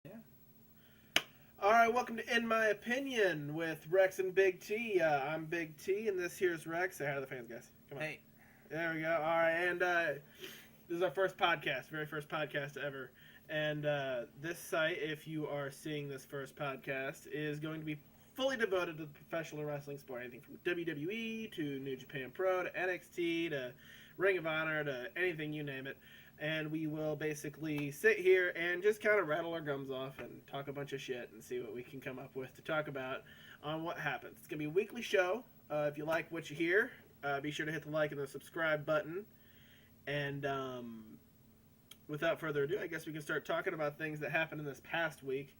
Yeah. All right, welcome to In My Opinion with Reks and BigT. I'm BigT, and this here's Reks. Say hi to the fans, guys. Come on. Hey. There we go. All right, and this is our first podcast, very first podcast ever. And this site, if you are seeing this first podcast, is going to be fully devoted to the professional wrestling sport. Anything from WWE to New Japan Pro to NXT to Ring of Honor to anything, you name it. And we will basically sit here and just kind of rattle our gums off and talk a bunch of shit and see what we can come up with to talk about on what happens. It's going to be a weekly show. If you like what you hear, be sure to hit the like and the subscribe button. And without further ado, I guess we can start talking about things that happened in this past week.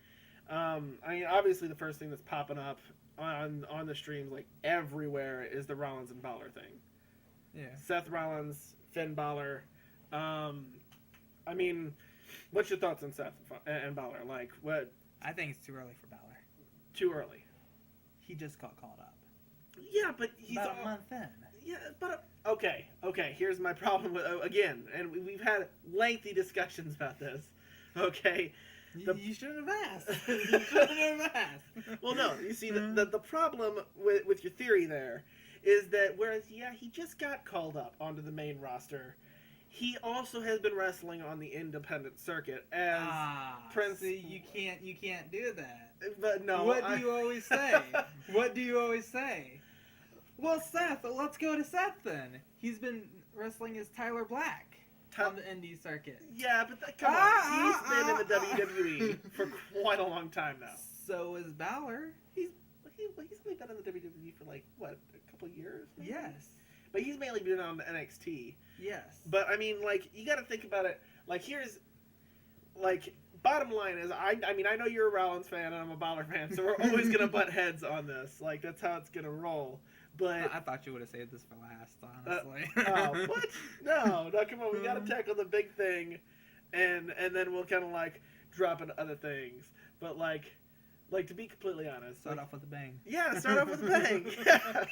I mean, obviously the first thing that's popping up on the streams like everywhere is the Rollins and Balor thing. Yeah. Seth Rollins, Finn Balor. I mean, what's your thoughts on Seth and Balor? Like, what? I think it's too early for Balor. Too early. He just got called up. Yeah, but he's about a month in. Yeah, but okay. Here's my problem with again, and we've had lengthy discussions about this. Okay. You shouldn't have asked. You shouldn't have asked. Well, no. You see, the problem with your theory there is that whereas he just got called up onto the main roster. He also has been wrestling on the independent circuit as Prince. See, you can't do that. But no. What do you always say? What do you always say? Well, Seth, let's go to Seth then. He's been wrestling as Tyler Black on the indie circuit. Yeah, but come on, he's been in the WWE for quite a long time now. So is Balor. He's only been in the WWE for like what, a couple of years? Maybe? Yes. But he's mainly been on the NXT. Yes. But, I mean, like, you got to think about it. Like, here's, like, bottom line is, I mean, I know you're a Rollins fan and I'm a Balor fan, so we're always going to butt heads on this. Like, that's how it's going to roll. But I thought you would have saved this for last, honestly. What? No, come on. We got to tackle the big thing, and then we'll kind of, like, drop into other things. But, like, to be completely honest. Start off with a bang. Yeah, start off with a bang. Yeah.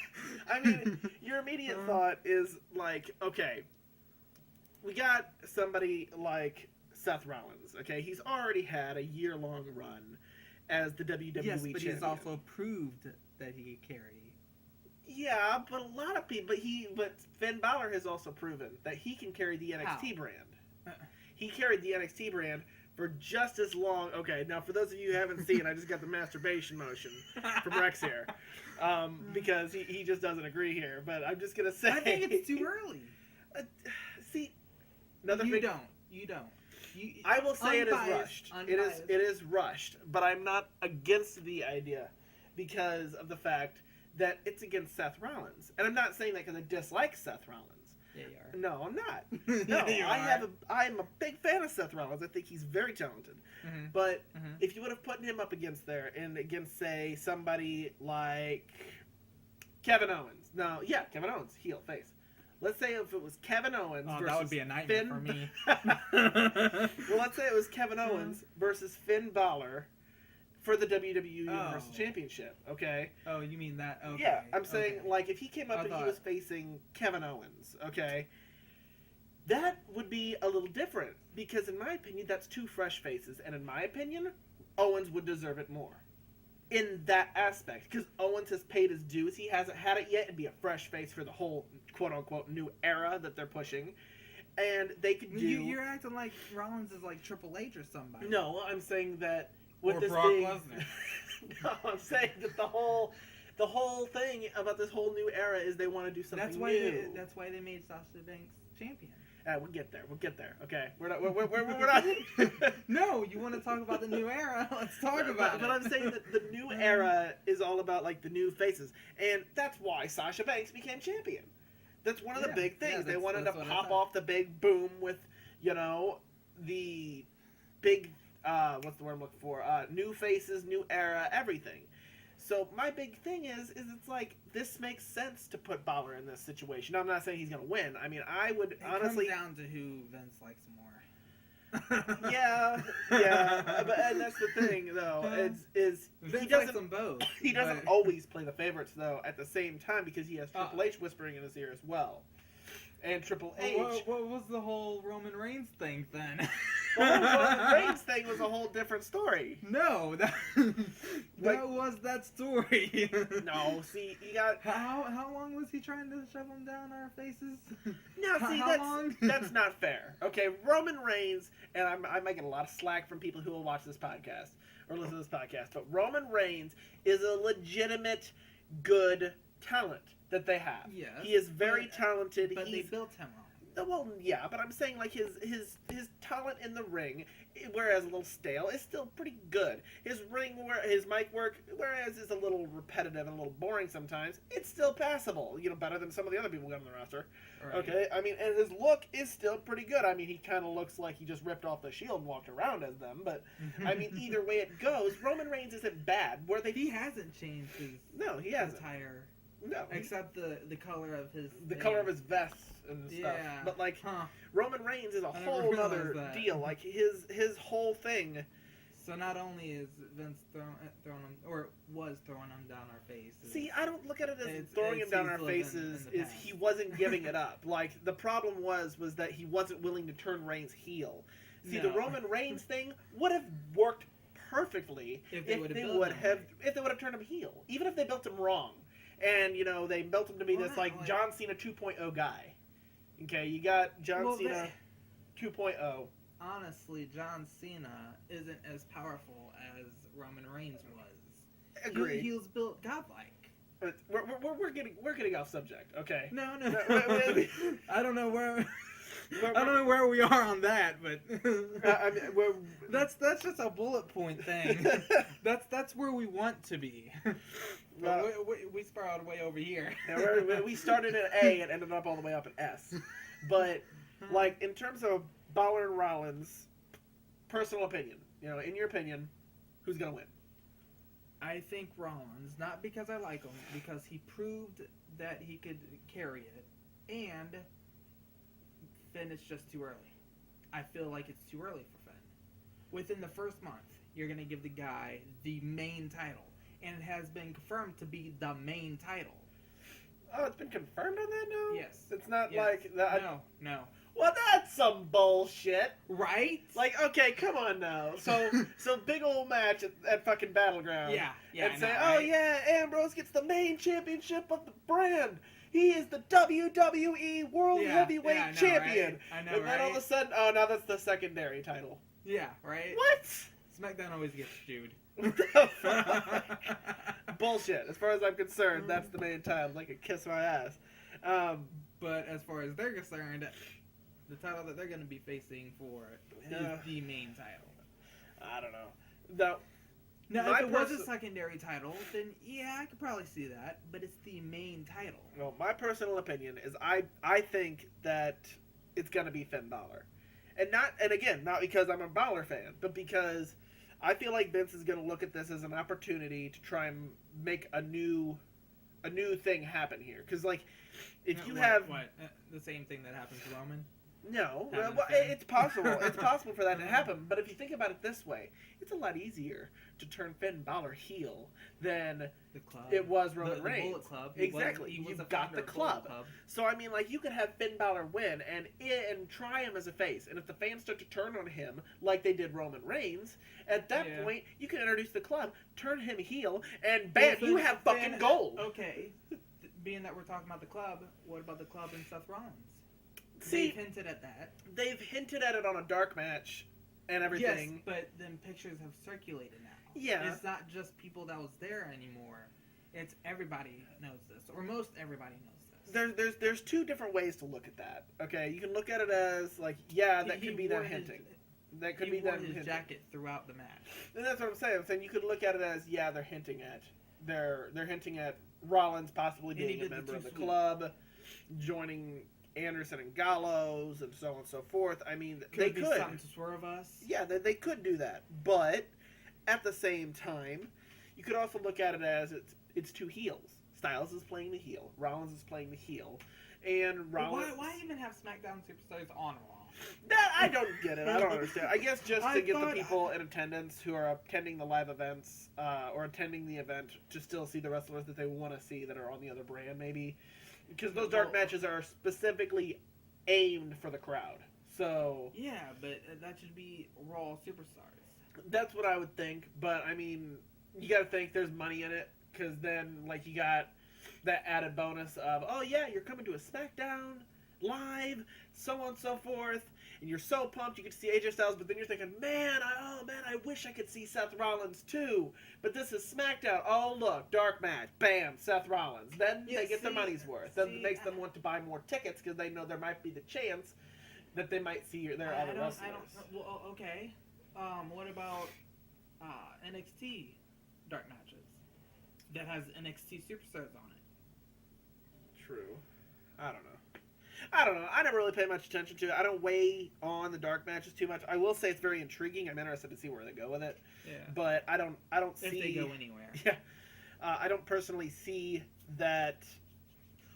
I mean, your immediate thought is like, okay, we got somebody like Seth Rollins, okay? He's already had a year-long run as the WWE champion. Yes, but he's also proved that he could carry. Yeah, but a lot of people, but Finn Balor has also proven that he can carry the NXT brand. He carried the NXT brand for just as long. Okay, now for those of you who haven't seen, I just got the masturbation motion from Reks here, because he just doesn't agree here. But I'm just gonna say, I think it's too early. See, another You thing. don't. I will say it is rushed. Unbiased. It is rushed, but I'm not against the idea because of the fact that it's against Seth Rollins, and I'm not saying that because I dislike Seth Rollins. Yeah, you are. No, I'm not. No, I'm a big fan of Seth Rollins. I think he's very talented. Mm-hmm. But if you would have put him up against there and against, say, somebody like Kevin Owens. No, yeah, Kevin Owens, heel, face. Let's say if it was Kevin Owens versus that would be a nightmare for me. Well, let's say it was Kevin Owens versus Finn Balor for the WWE Universal Championship, okay? Oh, you mean that? Okay. Yeah, I'm saying, like, if he came up and he thought... was facing Kevin Owens, okay, that would be a little different, because in my opinion, that's two fresh faces, and in my opinion, Owens would deserve it more in that aspect, because Owens has paid his dues. He hasn't had it yet. It'd be a fresh face for the whole quote-unquote new era that they're pushing, and they could do... You're acting like Rollins is like Triple H or somebody. No, I'm saying that... With or this Brock being, Lesnar. No, I'm saying that the whole thing about this whole new era is they want to do something new. That's why they made Sasha Banks champion. We'll get there. Okay, we're not. We're not. No, you want to talk about the new era? Let's talk about it. But I'm saying that the new era is all about like the new faces, and that's why Sasha Banks became champion. That's one of the big things. They wanted to pop off the big boom with, the big. What's the word I'm looking for? New faces, new era, everything. So my big thing is it's like, this makes sense to put Balor in this situation. Now, I'm not saying he's going to win. I mean, I would honestly... It comes down to who Vince likes more. Yeah, and that's the thing, though, is Vince he doesn't... likes them both. He doesn't always play the favorites, though, at the same time, because he has Triple H whispering in his ear as well. And Triple H... What was the whole Roman Reigns thing, then? The whole Roman Reigns thing was a whole different story. No, that was that story. No, see, you got... How long was he trying to shove them down our faces? No, see, that's not fair. Okay, Roman Reigns, and I might get a lot of slack from people who will watch this podcast or listen to this podcast, but Roman Reigns is a legitimate, good talent that they have. Yes, he is very talented. But they built him wrong. Well, yeah, but I'm saying like his talent in the ring, whereas a little stale, is still pretty good. His mic work, whereas is a little repetitive and a little boring sometimes, it's still passable. You know, better than some of the other people we got on the roster. Right. Okay, I mean, and his look is still pretty good. I mean, he kind of looks like he just ripped off the Shield and walked around as them. But I mean, either way it goes, Roman Reigns isn't bad. He hasn't changed his attire. No, except the color of his color of his vest and stuff. Yeah, but like Roman Reigns is a whole other deal. Like his whole thing. So not only is Vince throwing him, or was throwing him down our faces. See, I don't look at it as throwing him down our faces. Is he wasn't giving it up? Like the problem was that he wasn't willing to turn Reigns heel. See, the Roman Reigns thing would have worked perfectly if they would have turned him heel, even if they built him wrong. And, you know, they built him to be this, John Cena 2.0 guy. Okay, you got John Cena 2.0. Honestly, John Cena isn't as powerful as Roman Reigns was. Agree. He was built godlike. We're getting off subject, okay? No. I don't know where... I don't know where we are on that, but I mean, that's just a bullet point thing. That's where we want to be. We spiraled way over here. Yeah, we started at A and ended up all the way up at S. But like in terms of Balor and Rollins, personal opinion, you know, in your opinion, who's gonna win? I think Rollins, not because I like him, because he proved that he could carry it, and Finn is just too early. I feel like it's too early for Finn. Within the first month, you're going to give the guy the main title. And it has been confirmed to be the main title. Oh, it's been confirmed on that now? Yes. It's not like that. No. Well, that's some bullshit. Right? Like, okay, come on now. So big old match at fucking Battleground. Yeah. And say, yeah, Ambrose gets the main championship of the brand. He is the WWE World Heavyweight Champion. Right? I know, and then all of a sudden, now that's the secondary title. Yeah, right? What? Smackdown always gets Jude. What the fuck? Bullshit. As far as I'm concerned, that's the main title. Like a kiss my ass. But as far as they're concerned, the title that they're going to be facing for is the main title. I don't know. Now, if it was a secondary title, then yeah, I could probably see that. But it's the main title. Well, my personal opinion is I think that it's gonna be Finn Balor, and again not because I'm a Balor fan, but because I feel like Vince is gonna look at this as an opportunity to try and make a new thing happen here. Because like, if you have the same thing that happened to Roman. No, well, it's possible. It's possible for that to happen. But if you think about it this way, it's a lot easier to turn Finn Balor heel than the club. It was Roman Reigns. The Bullet Club. Exactly. You've got the club. So I mean, like, you could have Finn Balor win and try him as a face. And if the fans start to turn on him like they did Roman Reigns, at that point you can introduce the club, turn him heel, and bam, you have fucking gold. Okay. Being that we're talking about the club, what about the club and Seth Rollins? See, they've hinted at that. They've hinted at it on a dark match and everything. Yes, but then pictures have circulated now. Yeah. It's not just people that was there anymore. It's everybody knows this, or most everybody knows this. There's two different ways to look at that. Okay, you can look at it as like, that could be them hinting. That could be them hinting. He wore his jacket throughout the match. And that's what I'm saying. I'm saying you could look at it as they're hinting at they're hinting at Rollins possibly being a member of the club, joining Anderson and Gallows, and so on and so forth. I mean, they could. Something to swerve us. Yeah, they could do that. But at the same time, you could also look at it as it's two heels. Styles is playing the heel. Rollins is playing the heel. And Rollins... Why even have SmackDown Superstars on Raw? That I don't get it. I don't understand. I guess just to get the people in attendance who are attending the live events or attending the event to still see the wrestlers that they want to see that are on the other brand, maybe. Because those dark matches are specifically aimed for the crowd. So Yeah, but that should be Raw superstars. that's what I would think. But I mean, you got to think there's money in it, because then like you got that added bonus of, oh yeah, you're coming to a SmackDown live, so on and so forth, and you're so pumped you get to see AJ Styles, but then you're thinking, man, I wish I could see Seth Rollins too, but this is SmackDown. Oh look, dark match, bam, Seth Rollins. Then they get their money's worth. Then it makes them want to buy more tickets because they know there might be the chance that they might see their other wrestlers. Well, okay. What about NXT dark matches that has NXT superstars on it? True. I don't know. I never really pay much attention to it. I don't weigh on the dark matches too much. I will say it's very intriguing. I'm interested to see where they go with it. Yeah. But I don't see... If they go anywhere. Yeah. I don't personally see that...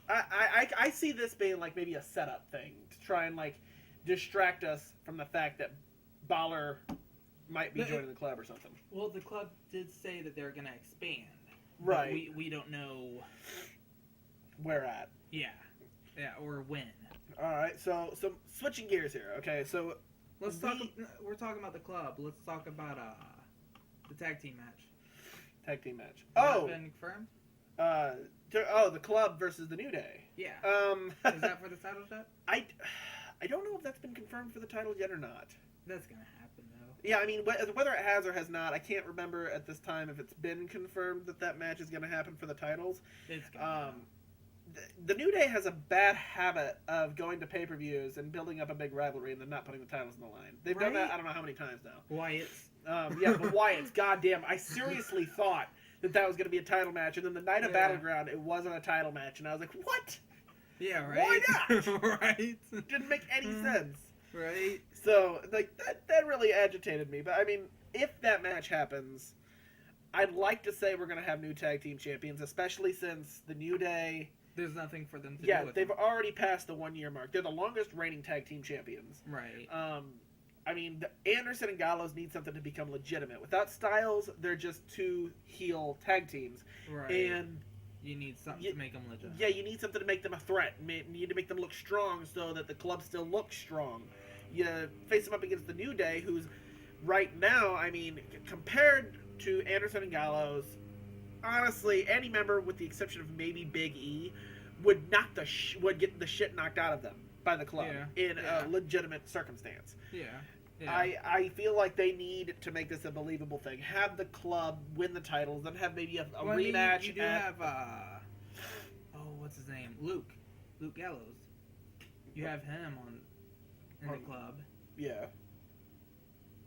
I see this being like maybe a setup thing to try and like distract us from the fact that Balor might be joining the club or something. Well, the club did say that they're going to expand. Right. We don't know... Where at. Yeah, or when. All right, so switching gears here. Okay, so we're talking about the club. Let's talk about the tag team match. Tag team match. Has that been confirmed? The club versus the New Day. Yeah. Is that for the title shot? I don't know if that's been confirmed for the title yet or not. That's gonna happen though. Yeah, I mean whether it has or has not, I can't remember at this time if it's been confirmed that match is gonna happen for the titles. It's gonna. The New Day has a bad habit of going to pay-per-views and building up a big rivalry and then not putting the titles on the line. They've done that I don't know how many times now. Wyatt's. Yeah, but Wyatt's. Goddamn, I seriously thought that was going to be a title match, and then the night of Battleground, it wasn't a title match, and I was like, what? Yeah, right. Why not? Right. Didn't make any sense. Right. So, like, that really agitated me. But, I mean, if that match happens, I'd like to say we're going to have new tag team champions, especially since the New Day... There's nothing for them to do with Yeah, they've already passed the 1-year mark. They're the longest reigning tag team champions. Right. I mean, Anderson and Gallows need something to become legitimate. Without Styles, they're just two heel tag teams. Right. And you need something to make them legitimate. Yeah, you need something to make them a threat. You need to make them look strong so that the club still looks strong. You face them up against the New Day, who's right now, I mean, compared to Anderson and Gallows, honestly, any member with the exception of maybe Big E would get the shit knocked out of them by the club in a legitimate circumstance. Yeah. I feel like they need to make this a believable thing. Have the club win the titles, then have maybe a rematch. You do have what's his name? Luke Gallows. You have him in the club. Yeah.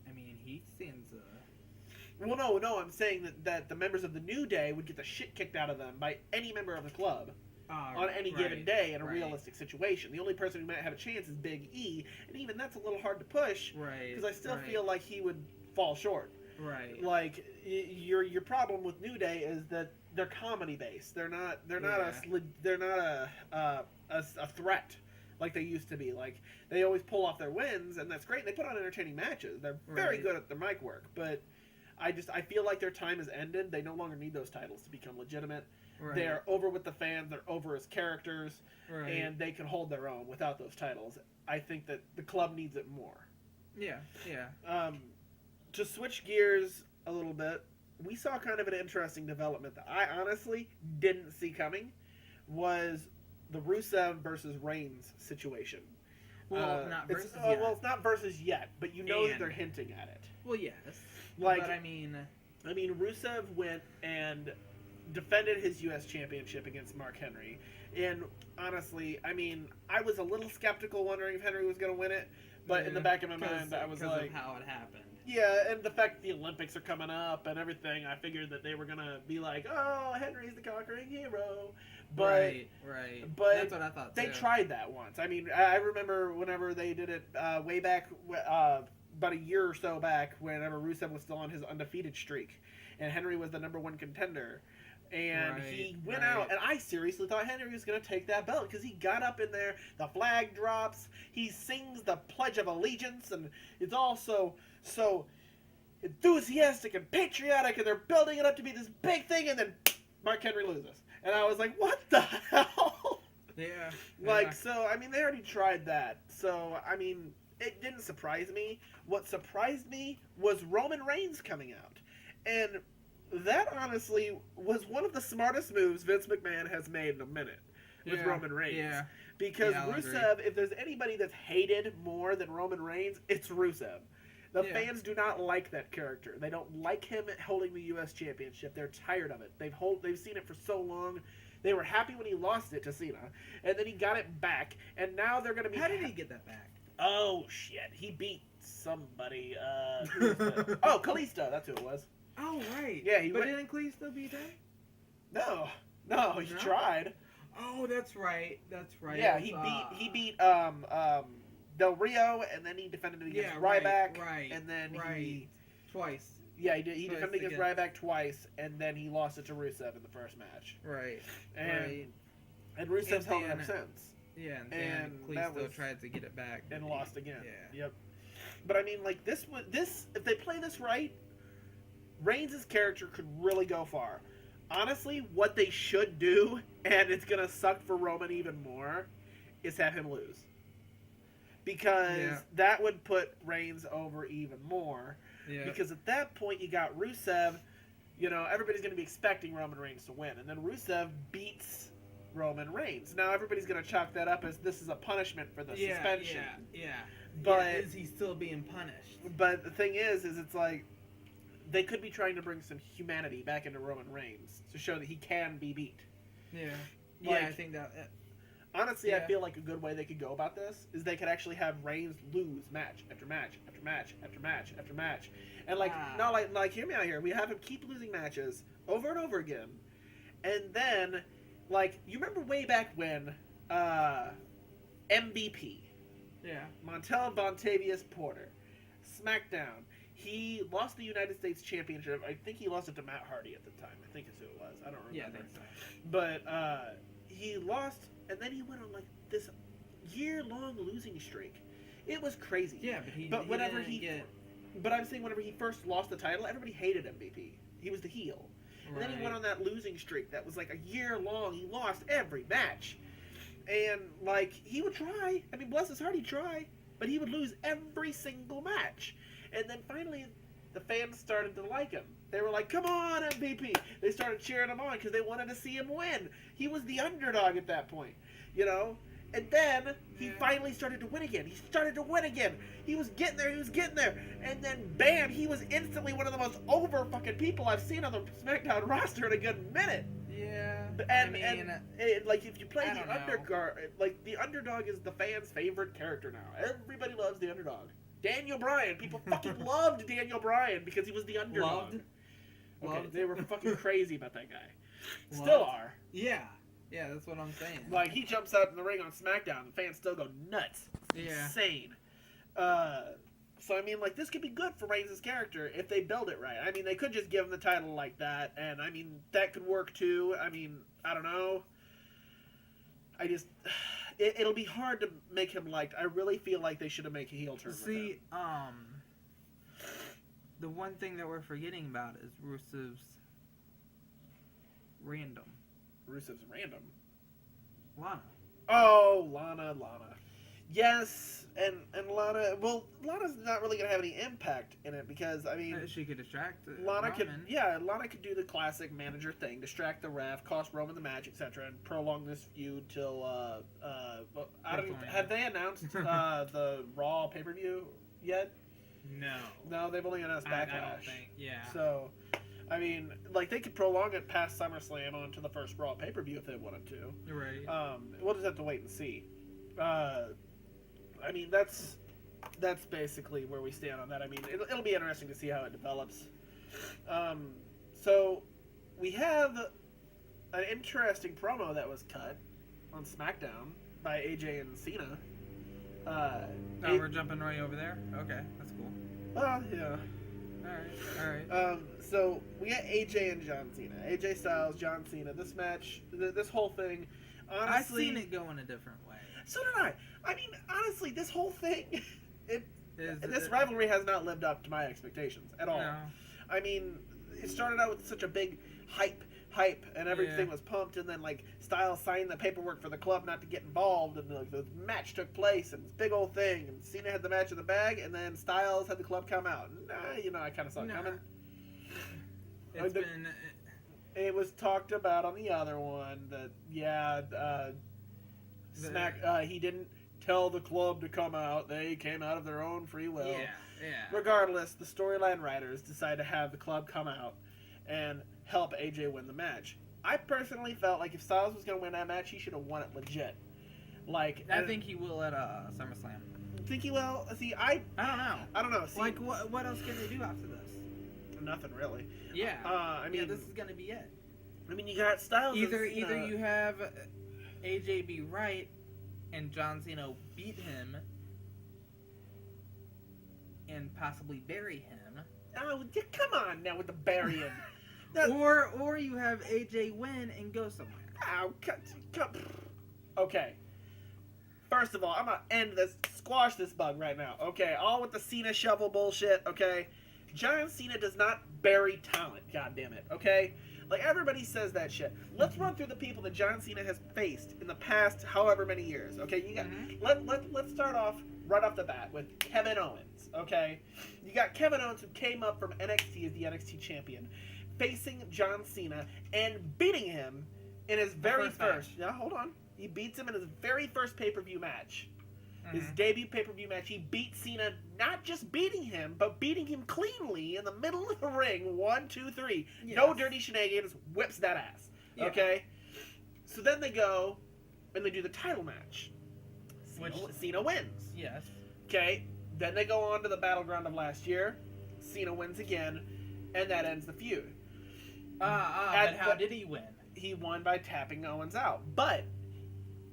I mean, he stands. Well, no. I'm saying that the members of the New Day would get the shit kicked out of them by any member of the club on any given day in a realistic situation. The only person who might have a chance is Big E, and even that's a little hard to push. Right. Because I still feel like he would fall short. Right. Like your problem with New Day is that they're comedy based. They're not a threat like they used to be. Like they always pull off their wins, and that's great. They put on entertaining matches. They're very good at their mic work, but I feel like their time has ended. They no longer need those titles to become legitimate. Right. They're over with the fans. They're over as characters, and they can hold their own without those titles. I think that the club needs it more. Yeah. To switch gears a little bit, we saw kind of an interesting development that I honestly didn't see coming. Was the Rusev versus Reigns situation? Well, not versus yet. Well, it's not versus yet, but you know that they're hinting at it. Well, yes. Like, but I mean, Rusev went and defended his U.S. championship against Mark Henry, and honestly, I mean, I was a little skeptical, wondering if Henry was going to win it, but in the back of my mind, I was like, of how it happened. Yeah, and the fact that the Olympics are coming up and everything, I figured that they were going to be like, oh, Henry's the conquering hero. But, right. But that's what I thought, too. They tried that once. I mean, I remember whenever they did it way back, about a year or so back, whenever Rusev was still on his undefeated streak, and Henry was the #1 contender. And he went out, and I seriously thought Henry was going to take that belt, because he got up in there, the flag drops, he sings the Pledge of Allegiance, and it's all so enthusiastic and patriotic, and they're building it up to be this big thing, and then Mark Henry loses. And I was like, what the hell? Yeah. So, I mean, they already tried that. So, I mean, it didn't surprise me. What surprised me was Roman Reigns coming out. And that, honestly, was one of the smartest moves Vince McMahon has made in a minute with Roman Reigns. Yeah. Because Yeah, Rusev, if there's anybody that's hated more than Roman Reigns, it's Rusev. The fans do not like that character. They don't like him holding the U.S. Championship. They're tired of it. They've seen it for so long. They were happy when he lost it to Cena, and then he got it back, and now they're going to be... How did he get that back? Oh, shit. He beat somebody. Who was that? Oh, Kalisto. That's who it was. Oh, right. Yeah, but didn't Kalisto beat him? No, he tried. Oh, that's right. That's right. Yeah, he beat Del Rio, and then he defended against Ryback. Right. And then twice. Yeah, he defended against Ryback twice, and then he lost it to Rusev in the first match. Right. And Rusev's held it up since. Yeah, and Kalisto tried to get it back and lost again. Yeah. Yep. But I mean, like this if they play this right, Reigns' character could really go far. Honestly, what they should do, and it's gonna suck for Roman even more, is have him lose. Because that would put Reigns over even more. Yeah. Because at that point, you got Rusev. You know, everybody's going to be expecting Roman Reigns to win. And then Rusev beats Roman Reigns. Now, everybody's going to chalk that up as this is a punishment for the suspension. Yeah. But is he still being punished? But the thing is it's like they could be trying to bring some humanity back into Roman Reigns to show that he can be beat. Yeah. Like, I think that... Honestly, I feel like a good way they could go about this is they could actually have Reigns lose match after match after match after match after match, and hear me out here. We have him keep losing matches over and over again, and then you remember way back when MVP, Montel Vontavious Porter, Smackdown. He lost the United States Championship. I think he lost it to Matt Hardy at the time. I think is who it was. I don't remember. Yeah, I think so. But he lost. And then he went on this year-long losing streak. It was crazy. Yeah, but But I'm saying whenever he first lost the title, everybody hated MVP. He was the heel. And then he went on that losing streak that was a year long. He lost every match. And he would try. I mean, bless his heart, he'd try. But he would lose every single match. And then finally, the fans started to like him. They were like, come on, MVP. They started cheering him on because they wanted to see him win. He was the underdog at that point, you know? And then he finally started to win again. He was getting there. And then, bam, he was instantly one of the most over fucking people I've seen on the SmackDown roster in a good minute. Yeah. And if you play the underdog, the underdog is the fans' favorite character now. Everybody loves the underdog. Daniel Bryan. People fucking loved Daniel Bryan because he was the underdog. Okay, they were fucking crazy about that guy. Still are. Yeah, that's what I'm saying. He jumps out in the ring on SmackDown, and fans still go nuts. It's insane. So, I mean, this could be good for Reigns' character if they build it right. I mean, they could just give him the title like that, and, I mean, that could work, too. I mean, I don't know. It'll be hard to make him liked. I really feel like they should have made a heel turn with him. The one thing that we're forgetting about is Rusev's random. Lana. Oh, Lana. Yes, and Lana. Well, Lana's not really gonna have any impact in it because I mean, she could distract Lana. Roman. Lana could do the classic manager thing, distract the ref, cost Roman the match, etc., and prolong this feud till. Have they announced the Raw pay-per-view yet? No, they've only announced Backlash. I don't think. Yeah. So, I mean, they could prolong it past SummerSlam onto the first Raw pay-per-view if they wanted to. Right. We'll just have to wait and see. I mean, that's basically where we stand on that. I mean, it'll be interesting to see how it develops. So, we have an interesting promo that was cut on SmackDown by AJ and Cena. We're jumping right over there? Okay, that's cool. Well, yeah. Alright. So, we got AJ and John Cena. AJ Styles, John Cena. This match, this whole thing, honestly... I've seen it go in a different way. So did I. I mean, honestly, this whole thing... This rivalry has not lived up to my expectations at all. No. I mean, it started out with such a big hype hype and everything was pumped, and then like Styles signed the paperwork for the club not to get involved, and like the match took place and this big old thing, and Cena had the match in the bag, and then Styles had the club come out. And, I kind of saw it coming. It was talked about on the other one that he didn't tell the club to come out. They came out of their own free will. Yeah. Regardless, the storyline writers decided to have the club come out and help AJ win the match. I personally felt like if Styles was going to win that match, he should have won it legit. Like, I think he will at SummerSlam. Think he will? See, I don't know. See, like, what else can they do after this? Nothing really. Yeah. I mean, this is going to be it. I mean, you got Styles. Either you have AJ be right and John Cena beat him and possibly bury him. Oh, come on now with the burying. Or you have AJ win and go somewhere. Oh, come. Okay. First of all, I'm gonna end this, squash this bug right now. Okay, all with the Cena shovel bullshit. Okay, John Cena does not bury talent. God damn it. Okay, like everybody says that shit. Let's run through the people that John Cena has faced in the past, however many years. Okay, you got let's start off right off the bat with Kevin Owens. Okay, you got Kevin Owens who came up from NXT as the NXT champion, facing John Cena and beating him in his very first. Now hold on. He beats him in his very first pay-per-view match. His debut pay-per-view match, he beat Cena, not just beating him, but beating him cleanly in the middle of the ring. 1, 2, 3. Yes. No dirty shenanigans. Whips that ass. Yeah. Okay? So then they go and they do the title match. Cena wins. Yes. Okay? Then they go on to the Battleground of last year. Cena wins again, and that ends the feud. But how did he win? He won by tapping Owens out. But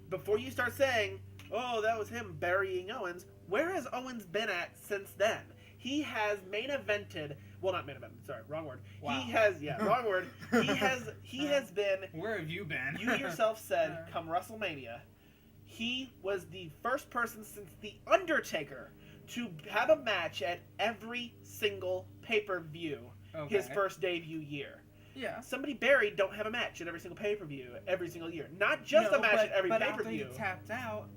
before you start saying, oh, that was him burying Owens, where has Owens been at since then? He has main evented, well, not main evented, sorry, wrong word. Wow. Wrong word. He has been, where have you been? You yourself said, come WrestleMania, he was the first person since The Undertaker to have a match at every single pay-per-view his first debut year. Yeah. Somebody buried don't have a match at every single pay-per-view every single year. Not just a match at every pay-per-view. But after he tapped out,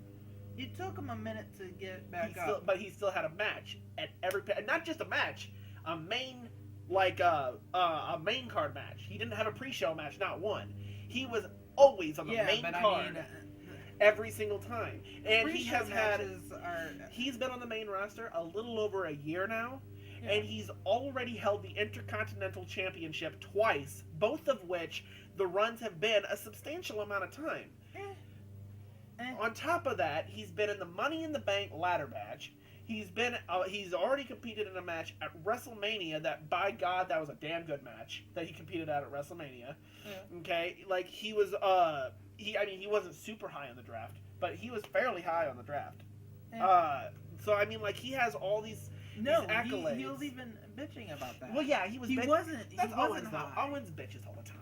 it took him a minute to get back up. But he still had a match at every not just a match, a main a main card match. He didn't have a pre-show match, not one. He was always on the main card every single time. And he has he's been on the main roster a little over a year now. Yeah. And he's already held the Intercontinental Championship twice, both of which the runs have been a substantial amount of time. On top of that, he's been in the Money in the Bank ladder match. He's already competed in a match at WrestleMania that, by God, that was a damn good match that he competed at WrestleMania. Yeah. Okay, like he was, he wasn't super high on the draft, but he was fairly high on the draft. Yeah. So I mean, like he has all these. No, accolades. He was even bitching about that. Well, yeah, he was. He wasn't. That's Owens high. Owens bitches all the time.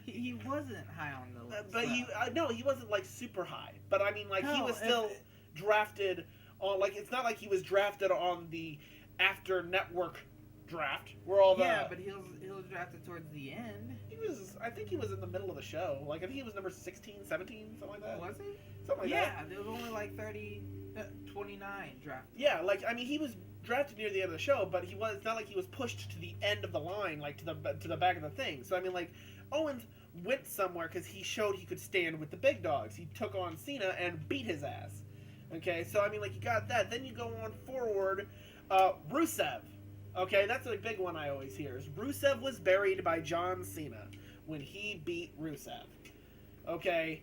He wasn't high on the list. But he wasn't like super high. But I mean, like he was still drafted on. Like it's not like he was drafted on the after network draft where all the. Yeah, but he was drafted towards the end. I think he was in the middle of the show. Like I think he was number 16, 17, something like that. Was he? Something like that. Yeah, there was only like 29 drafted. Yeah, like I mean, he was drafted near the end of the show, but it's not like he was pushed to the end of the line, like to the back of the thing. So I mean, like Owens went somewhere because he showed he could stand with the big dogs. He took on Cena and beat his ass. Okay, so I mean, like you got that. Then you go on forward, Rusev. Okay, that's a big one I always hear. Is Rusev was buried by John Cena when he beat Rusev. Okay,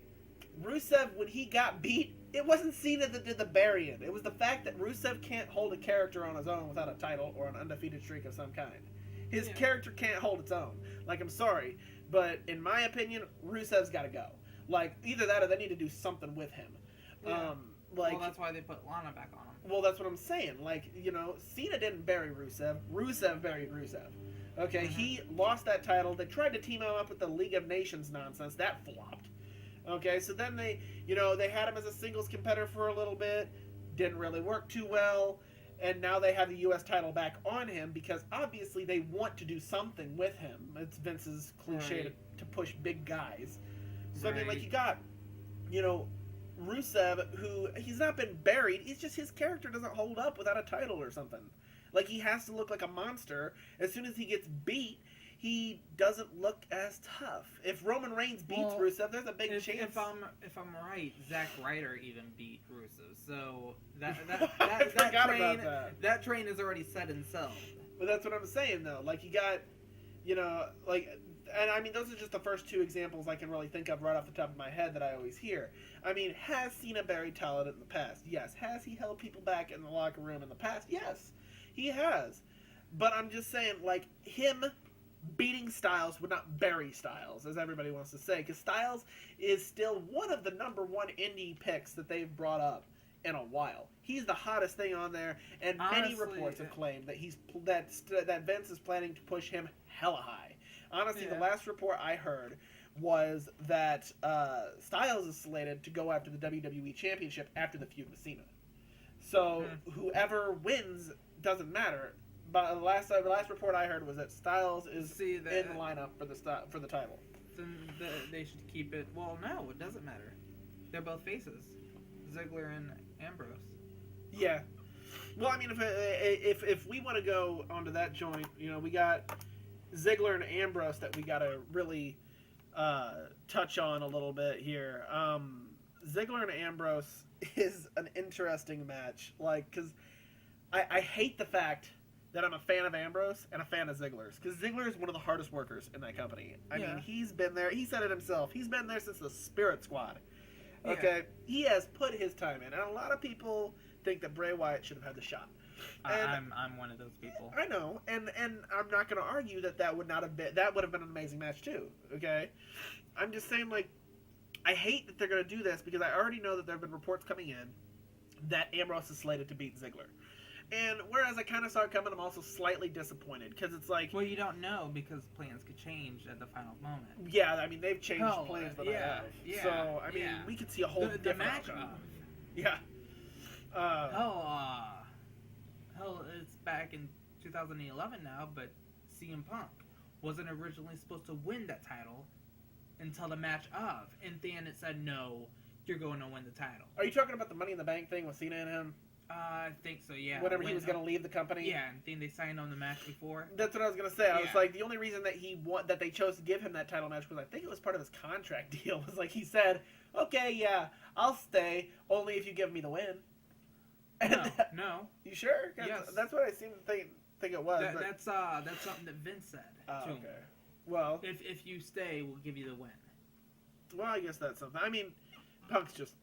Rusev when he got beat. It wasn't Cena that did the burying. It was the fact that Rusev can't hold a character on his own without a title or an undefeated streak of some kind. His character can't hold its own. Like, I'm sorry, but in my opinion, Rusev's got to go. Like, either that or they need to do something with him. Yeah. Well, that's why they put Lana back on him. Well, that's what I'm saying. Like, Cena didn't bury Rusev. Rusev buried Rusev. Okay, he lost that title. They tried to team him up with the League of Nations nonsense. That flopped. Okay, so then they had him as a singles competitor for a little bit. Didn't really work too well. And now they have the U.S. title back on him because obviously they want to do something with him. It's Vince's cliche Right. to push big guys. So, I mean, like, Right. you got, Rusev, who, he's not been buried. It's just his character doesn't hold up without a title or something. Like, he has to look like a monster. As soon as he gets beat, he doesn't look as tough. If Roman Reigns beats Rusev, there's a big chance. If I'm right, Zack Ryder even beat Rusev. So that I forgot train about that train is already set in stone. But that's what I'm saying, though. Like, you got, and I mean, those are just the first two examples I can really think of right off the top of my head that I always hear. I mean, has Cena buried talent in the past? Yes. Has he held people back in the locker room in the past? Yes, he has. But I'm just saying, like, him beating Styles would not bury Styles, as everybody wants to say, because Styles is still one of the number one indie picks that they've brought up in a while. He's the hottest thing on there, and many reports have claimed that that Vince is planning to push him hella high. Honestly, the last report I heard was that Styles is slated to go after the WWE Championship after the feud with Cena. So whoever wins doesn't matter. But the last report I heard was that Styles is in the lineup for the title. Then they should keep it. Well, no, it doesn't matter. They're both faces, Ziggler and Ambrose. Yeah. Well, I mean, if we want to go onto that joint, we got Ziggler and Ambrose that we got to really touch on a little bit here. Ziggler and Ambrose is an interesting match, because I hate the fact that I'm a fan of Ambrose and a fan of Ziggler's, because Ziggler is one of the hardest workers in that company. I mean, he's been there. He said it himself. He's been there since the Spirit Squad. Okay, he has put his time in, and a lot of people think that Bray Wyatt should have had the shot. And I'm one of those people. I know, and I'm not going to argue that would have been an amazing match too. Okay, I'm just saying, like, I hate that they're going to do this because I already know that there have been reports coming in that Ambrose is slated to beat Ziggler. And whereas I kind of saw it coming, I'm also slightly disappointed because it's like... Well, you don't know because plans could change at the final moment. Yeah, I mean, they've changed plans that I have. Yeah, so, I mean, we could see a whole different match outcome. of. Yeah. Hell, it's back in 2011 now, but CM Punk wasn't originally supposed to win that title until the match of. And then it said, no, you're going to win the title. Are you talking about the Money in the Bank thing with Cena and him? I think so, yeah. Whenever he was going to leave the company? Yeah, and then they signed on the match before. That's what I was going to say. I was like, the only reason that they chose to give him that title match was I think it was part of his contract deal. It was like he said, okay, yeah, I'll stay, only if you give me the win. No. You sure? Yes. That's what I seem to think it was. That's something that Vince said to him. Okay. Well, if you stay, we'll give you the win. Well, I guess that's something. I mean, Punk's just...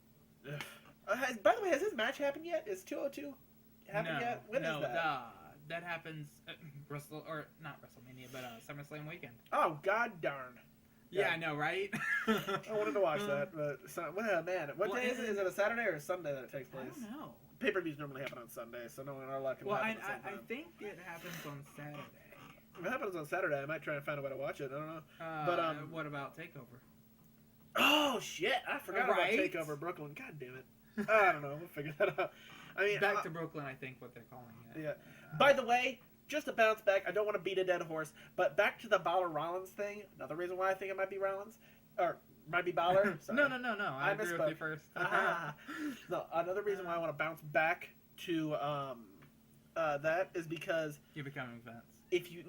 by the way, has his match happened yet? Is 202 happened yet? When is that? That happens at not WrestleMania, but SummerSlam weekend. Oh, god darn. Yeah, I know, right? I wanted to watch that, but man, what day is it? Is it a Saturday or a Sunday that it takes place? I don't know. Pay-per-views normally happen on Sunday, so no one in our life can happen at the same time. I think it happens on Saturday. If it happens on Saturday, I might try and find a way to watch it. I don't know. But what about TakeOver? Oh shit! I forgot about TakeOver Brooklyn. God damn it! I don't know. We'll figure that out. I mean, back to Brooklyn, I think what they're calling it. Yeah. By the way, just to bounce back, I don't want to beat a dead horse, but back to the Balor Rollins thing. Another reason why I think it might be Rollins, or might be Balor. No. I agree with you first. No, another reason why I want to bounce back to that is because you're becoming Vince. If you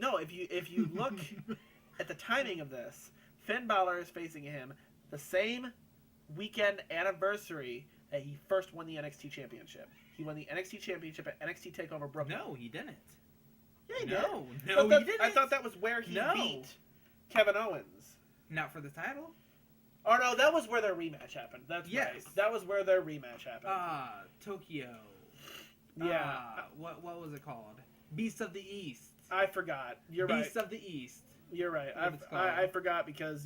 look at the timing of this, Finn Balor is facing him the same weekend anniversary that he first won the NXT Championship. He won the NXT Championship at NXT TakeOver Brooklyn. No, he didn't. Yeah, he did. No, he didn't. I thought that was where he beat Kevin Owens. Not for the title? Oh, no, that was where their rematch happened. That's right. That was where their rematch happened. Tokyo. Yeah. What was it called? Beast of the East. I forgot. You're right. Beast of the East. You're right. I forgot because,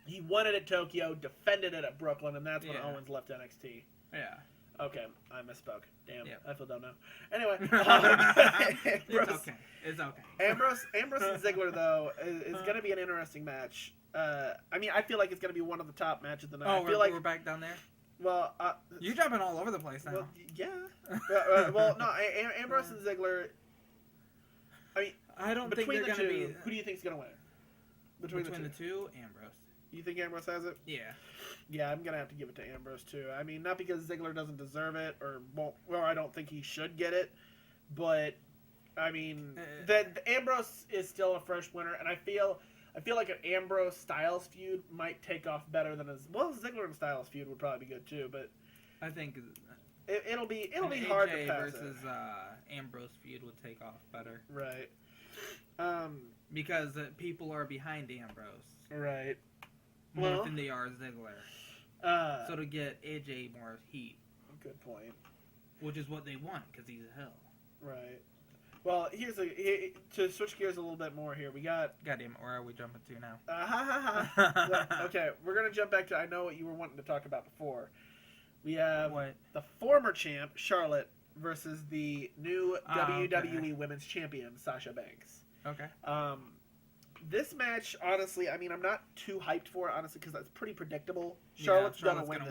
he won it at Tokyo, defended it at Brooklyn, and that's when Owens left NXT. Yeah. Okay, I misspoke. Damn, yep. I feel dumb now. Anyway. It's okay. Ambrose and Ziggler, though, is going to be an interesting match. I mean, I feel like it's going to be one of the top matches of the night. Oh, we're back down there? Well, You're jumping all over the place now. Well, yeah. No, Ambrose and Ziggler. I mean, I don't think between they're the going to two, be... who do you think's gonna win? Between the two, Ambrose. You think Ambrose has it? Yeah. Yeah, I'm gonna have to give it to Ambrose too. I mean, not because Ziggler doesn't deserve it, or I don't think he should get it, but I mean, the Ambrose is still a fresh winner, and I feel like an Ambrose Styles feud might take off better than Ziggler and Styles feud would probably be good too, but I think it'll be hard to pass versus Ambrose feud would take off better, right? Because people are behind Ambrose, right? More than they are Ziggler. So to get AJ more heat. Good point. Which is what they want, because he's a heel. Right. Well, to switch gears a little bit more here, we got... Goddamn, where are we jumping to now? Okay, we're going to jump back to, I know what you were wanting to talk about before. We have the former champ, Charlotte, versus the new WWE Women's Champion, Sasha Banks. Okay. This match, honestly, I mean, I'm not too hyped for it, honestly, because that's pretty predictable. Charlotte's gonna win.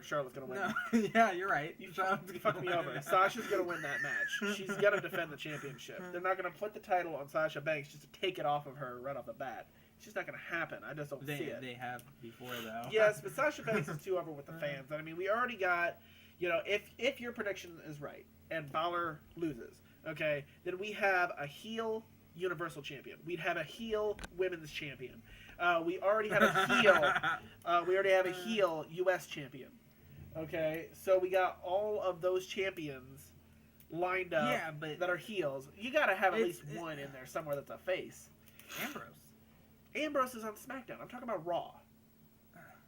Charlotte's gonna win. No. Yeah, you're right. You fucked me over. Sasha's gonna win that match. She's gonna defend the championship. They're not gonna put the title on Sasha Banks just to take it off of her right off the bat. It's just not gonna happen. I just don't see it. They have before, though. Yes, but Sasha Banks is too over with the fans. I mean, we already got, if your prediction is right and Balor loses, okay, then we have a heel Universal Champion. We'd have a heel Women's Champion. We already had a heel. We already have a heel U.S. Champion. Okay, so we got all of those champions lined up that are heels. You got to have at least one in there somewhere that's a face. Ambrose is on SmackDown. I'm talking about Raw.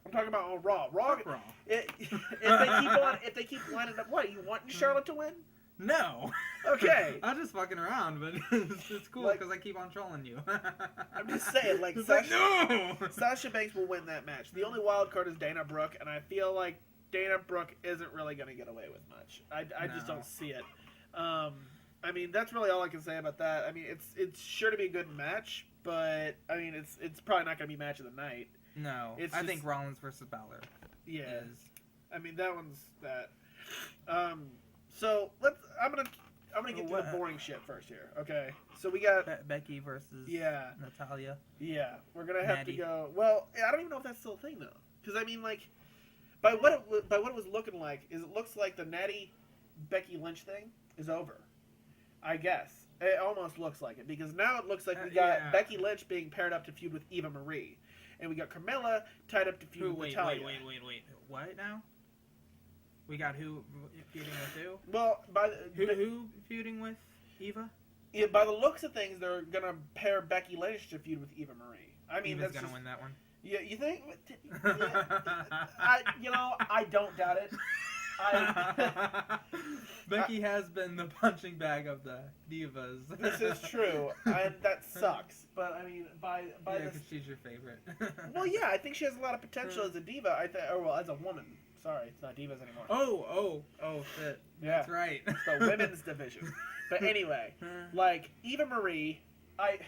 I'm talking about on Raw. Raw. If they keep lining up, what you want Charlotte to win? No. Okay. I'm just fucking around, but it's cool because I keep on trolling you. I'm just saying, Sasha Banks will win that match. The only wild card is Dana Brooke, and I feel like Dana Brooke isn't really going to get away with much. I just don't see it. I mean, that's really all I can say about that. I mean, it's sure to be a good match, but I mean, it's probably not going to be match of the night. No, I think Rollins versus Balor. Yeah. I mean, that one's that. So I'm gonna get to the boring shit first here. Okay, so we got Becky versus Natalia. Yeah, we're gonna have to go. Well, I don't even know if that's still a thing though, because I mean, like, by what it was looking like, it looks like the Natty Becky Lynch thing is over. I guess it almost looks like it, because now it looks like we got Becky Lynch being paired up to feud with Eva Marie, and we got Carmella tied up to feud with Natalia. Wait. What now? We got who feuding with who? Well, who feuding with Eva? Yeah, by the looks of things, they're gonna pair Becky Lynch to feud with Eva Marie. I mean, Eva's gonna win that one. Yeah, you think? Yeah, I don't doubt it. Becky has been the punching bag of the divas. This is true, and that sucks. But I mean, by because she's your favorite. Well, yeah, I think she has a lot of potential as a diva. As a woman. Sorry, it's not divas anymore. Oh, shit. Yeah. That's right. It's the women's division. But anyway, like, Eva Marie, I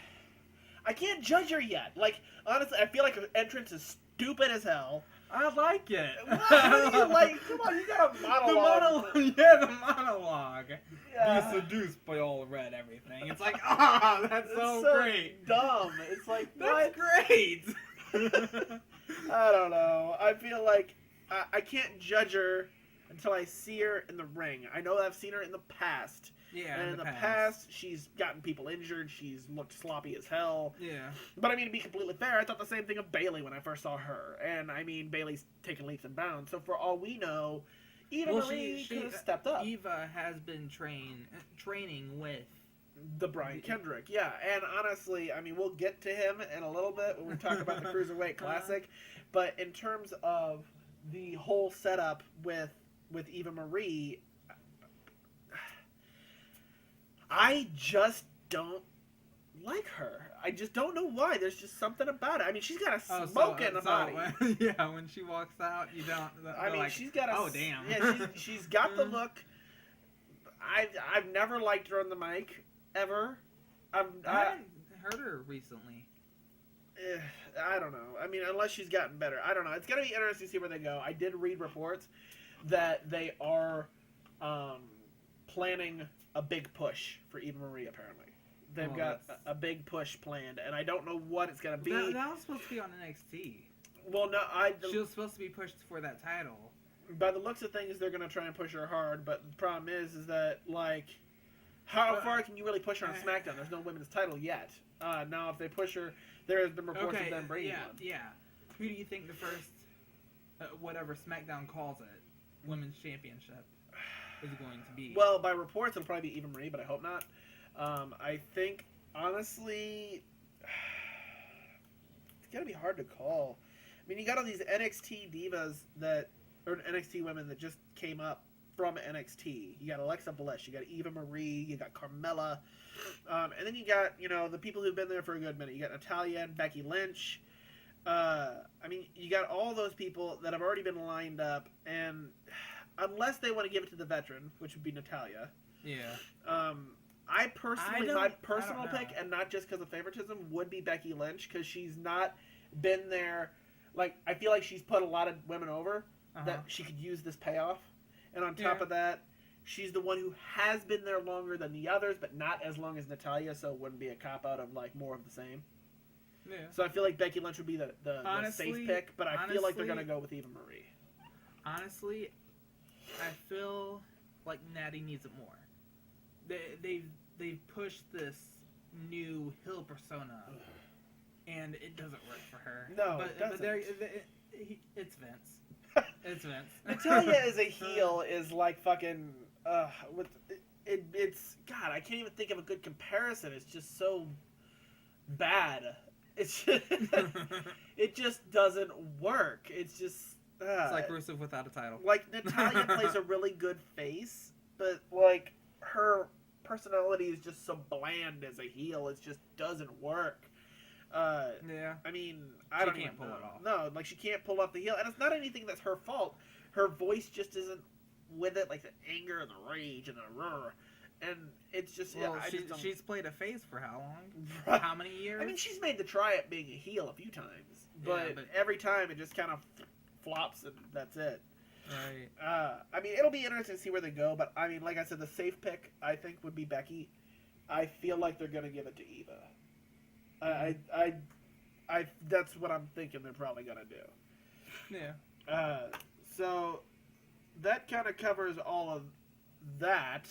can't judge her yet. Like, honestly, I feel like her entrance is stupid as hell. I like it. How do you like? Come on, you got a monologue. The monologue. Yeah. Be seduced by all red everything. It's like, that's so great. Dumb. It's like, that's great. I don't know. I feel like I can't judge her until I see her in the ring. I know I've seen her in the past. Yeah, and in the past, she's gotten people injured. She's looked sloppy as hell. Yeah. But I mean, to be completely fair, I thought the same thing of Bayley when I first saw her. And I mean, Bayley's taken leaps and bounds. So for all we know, Eva Marie could have stepped up. Eva has been training with the Brian Kendrick. Yeah, and honestly, I mean, we'll get to him in a little bit when we talk about the Cruiserweight Classic. But in terms of the whole setup with Eva Marie, I just don't like her. I just don't know why. There's just something about it. I mean, she's got a smoke in the body. Yeah, when she walks out, you don't. I mean, she's got a. Oh damn. Yeah, she's got the look. I've never liked her on the mic ever. I haven't heard her recently. I don't know. I mean, unless she's gotten better. I don't know. It's going to be interesting to see where they go. I did read reports that they are planning a big push for Eva Marie, apparently. They've got a big push planned, and I don't know what it's going to be. That was supposed to be on NXT. Well, no, she was supposed to be pushed for that title. By the looks of things, they're going to try and push her hard, but the problem is that, like, how far can you really push her on SmackDown? There's no women's title yet. Now, if they push her, there has been reports of them bringing one. Yeah. Who do you think the first, whatever SmackDown calls it, women's championship is going to be? Well, by reports, it'll probably be Eva Marie, but I hope not. I think, honestly, it's going to be hard to call. I mean, you got all these NXT divas or NXT women that just came up from NXT. You got Alexa Bliss, you got Eva Marie, you got Carmella, and then you got, the people who've been there for a good minute. You got Natalya and Becky Lynch. I mean, you got all those people that have already been lined up, and unless they want to give it to the veteran, which would be Natalya. Yeah. My personal pick, and not just because of favoritism, would be Becky Lynch, because she's not been there. Like, I feel like she's put a lot of women over that she could use this payoff. And on top of that, she's the one who has been there longer than the others, but not as long as Natalya, so it wouldn't be a cop-out of, like, more of the same. Yeah. So I feel like Becky Lynch would be the safe pick, but I feel like they're going to go with Eva Marie. Honestly, I feel like Natty needs it more. They've pushed this new heel persona, and it doesn't work for her. No, it doesn't. It's Vince. It's Vince. Natalya as a heel is like fucking. It's God. I can't even think of a good comparison. It's just so bad. It's just, it just doesn't work. It's just. It's like Rusev without a title. Like, Natalya plays a really good face, but like her personality is just so bland as a heel. It just doesn't work. Yeah. I mean, I don't even pull it off. No, like, she can't pull off the heel, and it's not anything that's her fault. Her voice just isn't with it, like the anger and the rage and the roar, and it's just. Well, she's played a face for how long? Right. How many years? I mean, she's made the try at being a heel a few times, but every time it just kind of flops, and that's it. Right. I mean, it'll be interesting to see where they go, but I mean, like I said, the safe pick I think would be Becky. I feel like they're gonna give it to Eva. I that's what I'm thinking they're probably gonna do. Yeah. So that kind of covers all of that.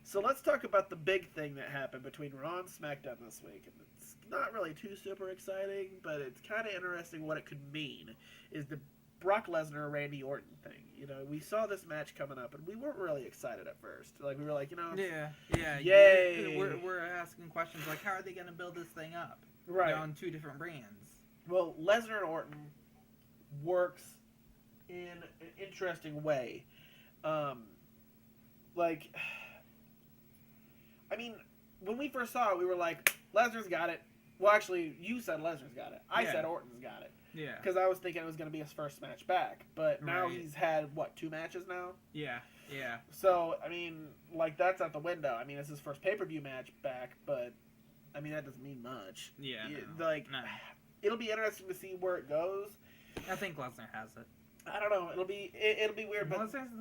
So let's talk about the big thing that happened between Raw and SmackDown this week. And it's not really too super exciting, but it's kind of interesting what it could mean. Is the Brock Lesnar Randy Orton thing. We saw this match coming up, and we weren't really excited at first. Like, we were like, yeah, yay. We're asking questions like, how are they going to build this thing up? Right. On two different brands. Well, Lesnar and Orton works in an interesting way. Like, I mean, when we first saw it, we were like, Lesnar's got it. Well, actually, you said Lesnar's got it. I said Orton's got it. Yeah. Because I was thinking it was going to be his first match back. But now he's had, 2 matches now? Yeah. So, I mean, like, that's out the window. I mean, it's his first pay-per-view match back, but, I mean, that doesn't mean much. Yeah, no. It'll be interesting to see where it goes. I think Lesnar has it. I don't know. It'll be weird, but Lesnar's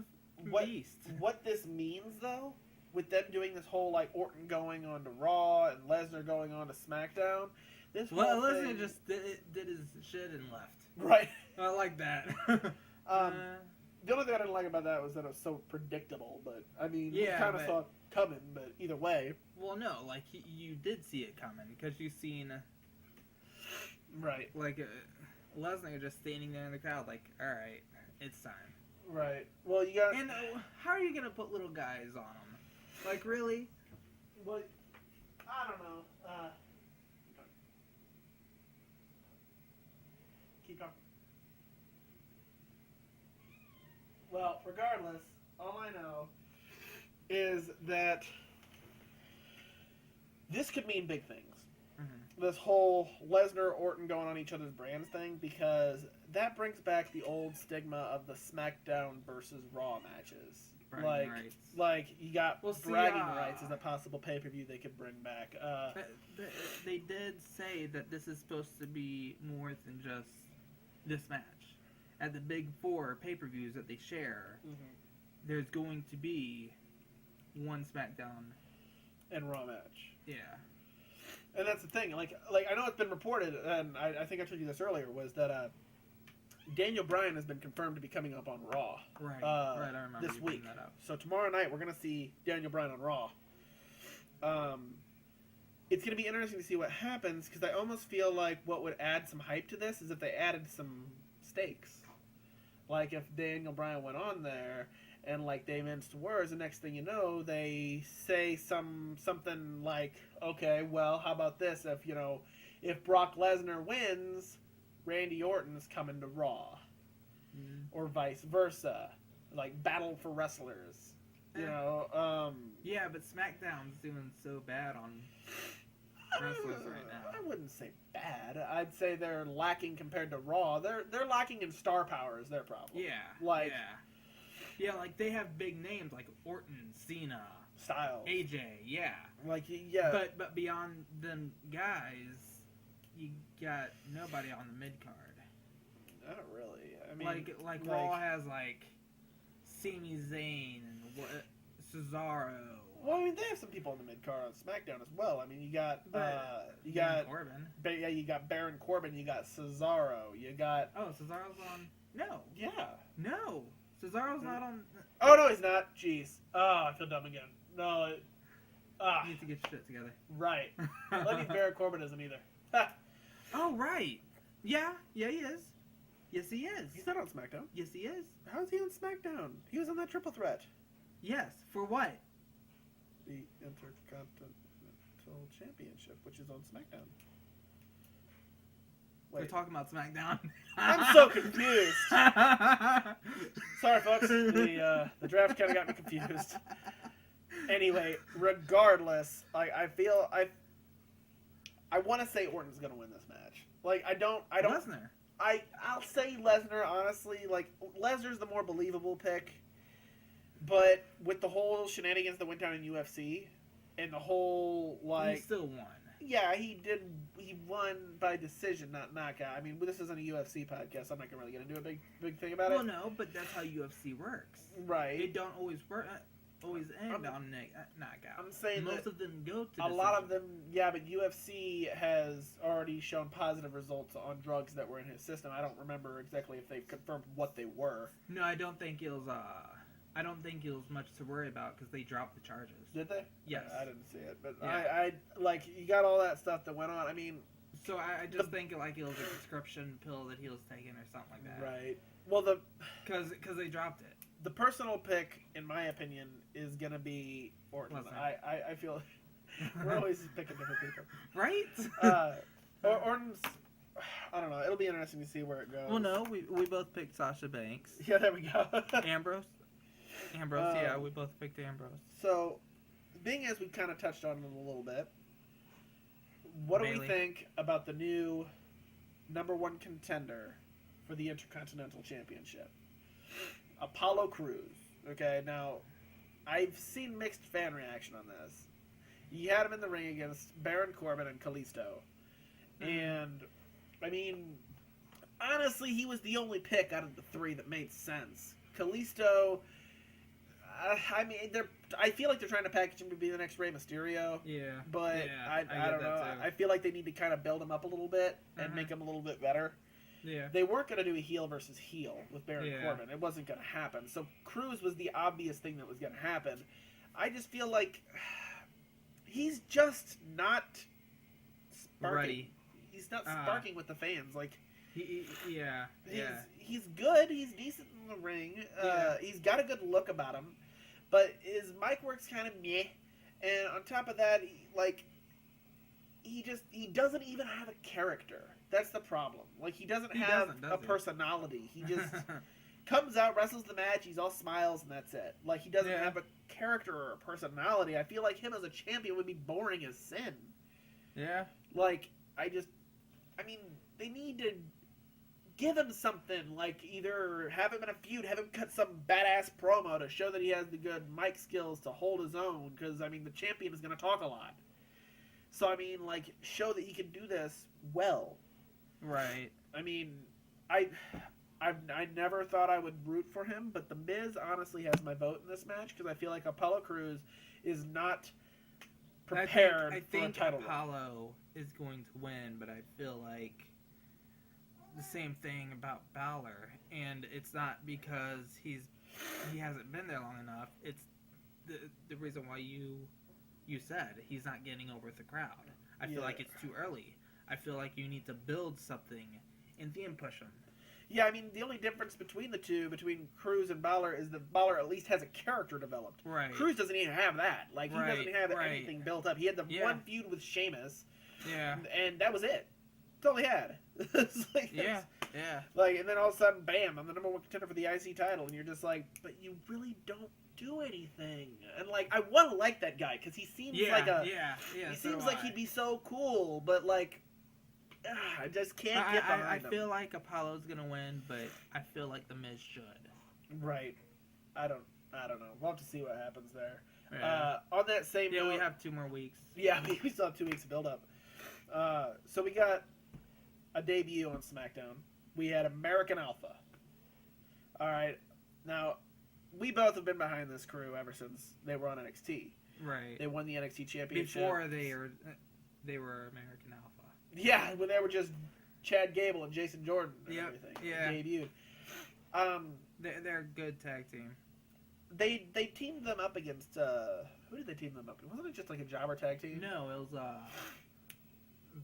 the beast. What this means, though, with them doing this whole, like, Orton going on to Raw and Lesnar going on to SmackDown, Lesnar just did his shit and left. Right. I like that. The only thing I didn't like about that was that it was so predictable, but, I mean, you kind of saw it coming, but either way. Well, no, like, you did see it coming, because you've seen... Right. Like, Lesnar just standing there in the crowd, like, alright, it's time. Right. Well, you got... And how are you going to put little guys on them? Like, really? Well, I don't know. Keep going. Well, regardless, all I know is that this could mean big things. Mm-hmm. This whole Lesnar-Orton going on each other's brands thing, because that brings back the old stigma of the SmackDown versus Raw matches. Bragging rights. Like you got Well, see, bragging rights as a possible pay-per-view they could bring back. They did say that this is supposed to be more than just this match. At the big 4 pay-per-views that they share, there's going to be one Smackdown and Raw match. Yeah. And that's the thing. Like I know it's been reported, and I think I told you this earlier, was that Daniel Bryan has been confirmed to be coming up on Raw. Right. I remember this week. That up. So tomorrow night we're gonna see Daniel Bryan on Raw. It's gonna be interesting to see what happens, because I almost feel like what would add some hype to this is if they added some stakes. Like if Daniel Bryan went on there and like they minced words, the next thing you know, they say something like, okay, well, how about this? If Brock Lesnar wins, Randy Orton's coming to Raw, or vice versa, like battle for wrestlers. Yeah, but SmackDown's doing so bad on wrestlers right now. I wouldn't say bad. I'd say they're lacking compared to Raw. They're lacking in star power is their problem. Yeah. Yeah, like they have big names like Orton, Cena, Styles, AJ. Yeah. But beyond them guys, you got nobody on the mid card. Not really. I mean, like Raw has like Sami Zayn and Cesaro. Well, I mean, they have some people in the mid card on SmackDown as well. I mean, you got Corbin. You got Baron Corbin. You got Cesaro. You got Cesaro's on. No. Yeah. No. Cesaro's not on. Oh no, he's not. Jeez. I feel dumb again. No. You need to get your shit together. Right. Let me Baron Corbin isn't either. Oh right. Yeah. Yeah, he is. Yes, he is. He's not on SmackDown. Yes, he is. How is he on SmackDown? He was on that triple threat. Yes. For what? The Intercontinental Championship, which is on SmackDown. Wait. We're talking about SmackDown. I'm so confused. Sorry, folks. The draft kind of got me confused. Anyway, regardless, I want to say Orton's going to win this match. Like, I don't. Lesnar. I'll say Lesnar, honestly. Like, Lesnar's the more believable pick. But with the whole shenanigans that went down in UFC, and the whole, like... He still won. Yeah, he did. He won by decision, not knockout. I mean, this isn't a UFC podcast. I'm not really going to do a big thing about it. Well, no, but that's how UFC works. Right. It don't always work. Always end on knockout. I'm saying most of them go to a lot of them. Yeah, but UFC has already shown positive results on drugs that were in his system. I don't remember exactly if they've confirmed what they were. No, I don't think it was. I don't think it was much to worry about because they dropped the charges. Did they? Yes. I didn't see it, but yeah. I like you got all that stuff that went on. I mean, so I just think like it was a prescription pill that he was taking or something like that. Right. Well, because they dropped it. The personal pick, in my opinion, is gonna be Orton. I feel we're always picking different people, right? Orton's. I don't know. It'll be interesting to see where it goes. Well, no, we both picked Sasha Banks. Yeah, there we go. Ambrose, yeah, we both picked Ambrose. So, being as we kind of touched on it a little bit, what do we think about the new #1 contender for the Intercontinental Championship? Apollo Crews. Okay, now, I've seen mixed fan reaction on this. You had him in the ring against Baron Corbin and Kalisto. And, I mean, honestly, he was the only pick out of the 3 that made sense. Kalisto, I mean, I feel like they're trying to package him to be the next Rey Mysterio. Yeah. But I don't know. I feel like they need to kind of build him up a little bit and make him a little bit better. Yeah. They weren't going to do a heel versus heel with Baron Corbin. It wasn't going to happen. So Crews was the obvious thing that was going to happen. I just feel like he's just not sparking. Ready. He's not sparking with the fans. Like, he's good. He's decent in the ring. He's got a good look about him. But his mic work's kind of meh. And on top of that, he doesn't even have a character. That's the problem. Like, he doesn't have a personality. He just comes out, wrestles the match, he's all smiles, and that's it. Like, he doesn't have a character or a personality. I feel like him as a champion would be boring as sin. Yeah. Like, they need to give him something, like either have him in a feud, have him cut some badass promo to show that he has the good mic skills to hold his own, because, I mean, the champion is going to talk a lot. So, I mean, like, show that he can do this well. Right. I mean, I never thought I would root for him, but The Miz honestly has my vote in this match, because I feel like Apollo Crews is not prepared I for think a title Apollo is going to win, but I feel like the same thing about Balor, and it's not because he hasn't been there long enough. It's the reason why you said he's not getting over with the crowd. I feel like it's too early. I feel like you need to build something and then push him. Yeah, I mean, the only difference between the two, between Crews and Balor, is that Balor at least has a character developed. Right. Crews doesn't even have that. Like, he doesn't have anything built up. He had the one feud with Sheamus. Yeah. And that was it. That's all he had. It's like, yeah. Like, and then all of a sudden, bam, I'm the number one contender for the IC title. And you're just like, but you really don't do anything. And, like, I want to like that guy, because he seems like a... He seems like he'd be so cool, but, like... I just can't get behind him. I feel like Apollo's gonna win, but I feel like The Miz should. Right. I don't know. We'll have to see what happens there. Yeah. On that same note, we have 2 more weeks. Yeah, we still have 2 weeks to build up. So we got a debut on SmackDown. We had American Alpha. All right. Now, we both have been behind this crew ever since they were on NXT. Right. They won the NXT Championship. Before they were American Alpha. Yeah, when they were just Chad Gable and Jason Jordan and everything. Yeah. Debuted. They're a good tag team. They teamed them up against who did they team them up? Wasn't it just like a jobber tag team? No, it was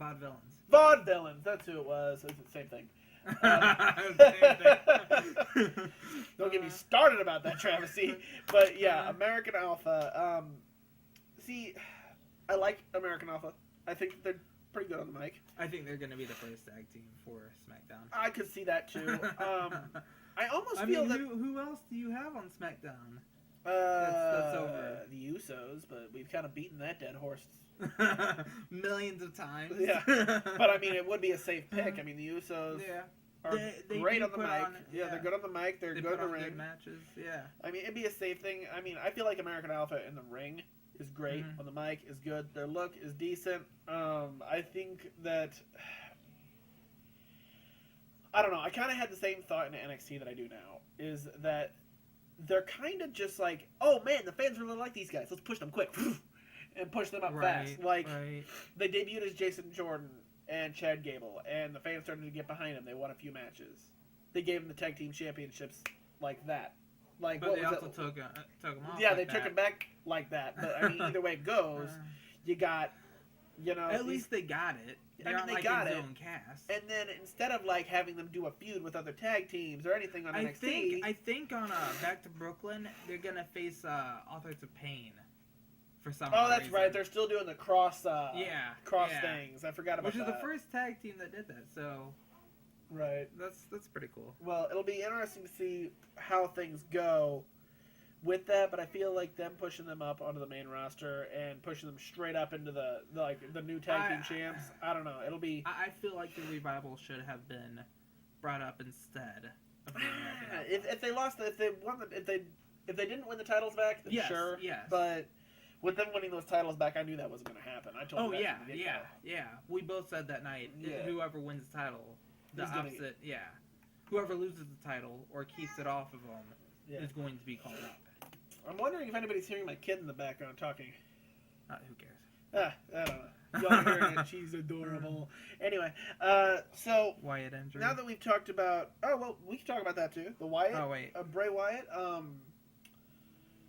Vaudevillains. Vaudevillains, that's who it was. It's the same thing. Don't get me started about that travesty. But yeah, American Alpha. See, I like American Alpha. I think they're pretty good on the mic. I think they're going to be the first tag team for SmackDown. I could see that too. I almost feel that... Who else do you have on SmackDown? That's over. The Usos, but we've kind of beaten that dead horse millions of times. Yeah, but I mean, it would be a safe pick. I mean, the Usos are they great on the mic. Yeah, they're good on the mic. They're good in the ring. Good matches. Yeah. I mean, it'd be a safe thing. I mean, I feel like American Alpha in the ring is great. On the mic is good. Their look is decent. I think that... I don't know. I kind of had the same thought in NXT that I do now. Is that they're kind of just like, oh man, the fans really like these guys. Let's push them quick. And push them up fast. Like, they debuted as Jason Jordan and Chad Gable. And the fans started to get behind them. They won a few matches. They gave them the tag team championships like that. Like, but they also took them off. Yeah, they took them back like that. But I mean, either way it goes, you got, you know. At least they got it. They got it. Own cast. And then instead of like having them do a feud with other tag teams or anything on NXT, I think on Back to Brooklyn they're gonna face Authors of Pain for some reason. Oh, that's right. They're still doing the cross things. I forgot about that. Which is the first tag team that did that. So. Right. That's pretty cool. Well, it'll be interesting to see how things go with that, but I feel like them pushing them up onto the main roster and pushing them straight up into the new tag team champs. I don't know. It'll be. I feel like the Revival should have been brought up instead of the American. If they lost, if they didn't win the titles back, then sure. Yes. But with them winning those titles back, I knew that wasn't going to happen. I told you that from the get-go. Yeah. We both said that night. Yeah. Whoever wins the title, whoever loses the title or keeps it off of them is going to be called up. I'm wondering if anybody's hearing my kid in the background talking. Who cares? I don't know. Y'all hearing it. She's adorable. Anyway, so Wyatt injury. Now that we've talked about, we can talk about that too. The Wyatt. Oh wait. Bray Wyatt.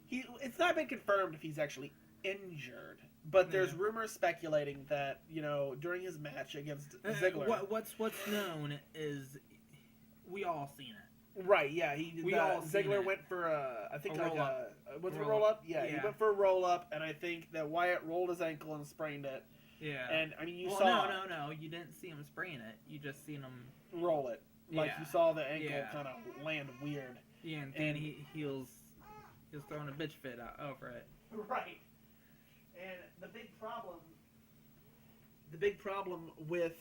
It's not been confirmed if he's actually injured, but there's rumors speculating that during his match against Ziggler. What's known is we all seen it. Right, yeah. Ziggler went for was it a roll up? Yeah, he went for a roll up, and I think that Wyatt rolled his ankle and sprained it. Yeah. And I mean, you saw. No. You didn't see him sprain it. You just seen him roll it. Like you saw the ankle kind of land weird. Yeah, and then he was throwing a bitch fit over it. Right. And the big problem with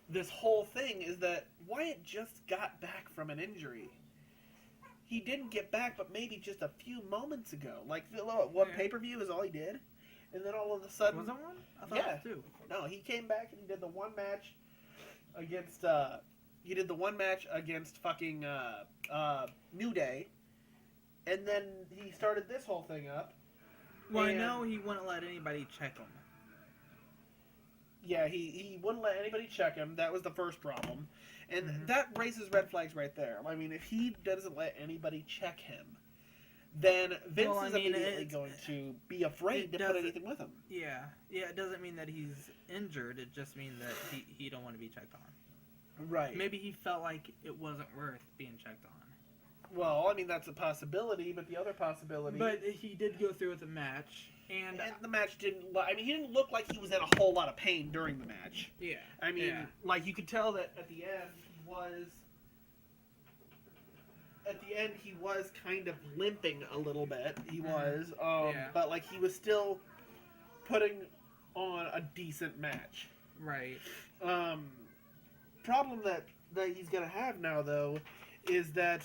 this whole thing is that Wyatt just got back from an injury. He didn't get back, but maybe just a few moments ago. Like, one pay-per-view is all he did. And then all of a sudden... Was that one? I thought it was two. No, he came back and he did the one match against fucking New Day. And then he started this whole thing up. Well, I know he wouldn't let anybody check him. Yeah, he wouldn't let anybody check him. That was the first problem. And that raises red flags right there. I mean, if he doesn't let anybody check him, then Vince is immediately going to be afraid to put anything with him. Yeah, it doesn't mean that he's injured. It just means that he don't want to be checked on. Right. Maybe he felt like it wasn't worth being checked on. Well, I mean, that's a possibility, but the other possibility... But he did go through with the match, and the match didn't... I mean, he didn't look like he was in a whole lot of pain during the match. Yeah. I mean, like, you could tell that at the end, he was kind of limping a little bit. He was. But, like, he was still putting on a decent match. Right. Problem that he's going to have now, though, is that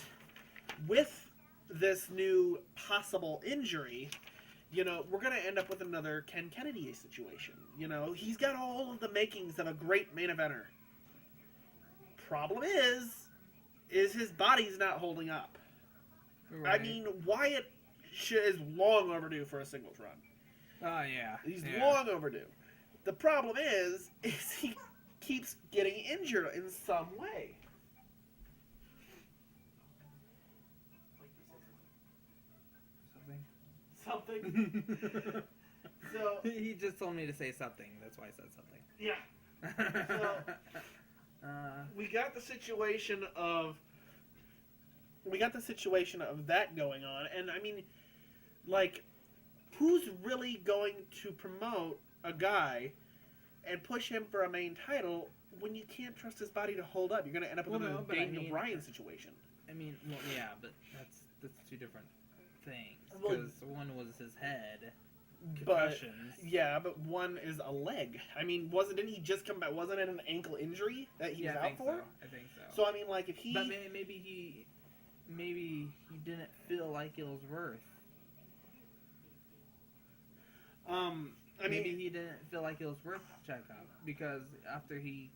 with this new possible injury, you know, we're going to end up with another Ken Kennedy situation. You know, he's got all of the makings of a great main eventer. Problem is his body's not holding up. Right. I mean, Wyatt is long overdue for a singles run. Oh, yeah. He's long overdue. The problem is he keeps getting injured in some way. Something. So he just told me to say something. That's why I said something. Yeah. So we got the situation of that going on, and I mean, like, who's really going to promote a guy and push him for a main title when you can't trust his body to hold up? You're going to end up with a Daniel Bryan situation. I mean, well, yeah, but that's two different things. Because one was his head, concussions. But one is a leg. I mean, didn't he just come back? Wasn't it an ankle injury that he was out for? I think so. So I mean, like, if he... But maybe he didn't feel like it was worth. Maybe he didn't feel like it was worth checkup, because after he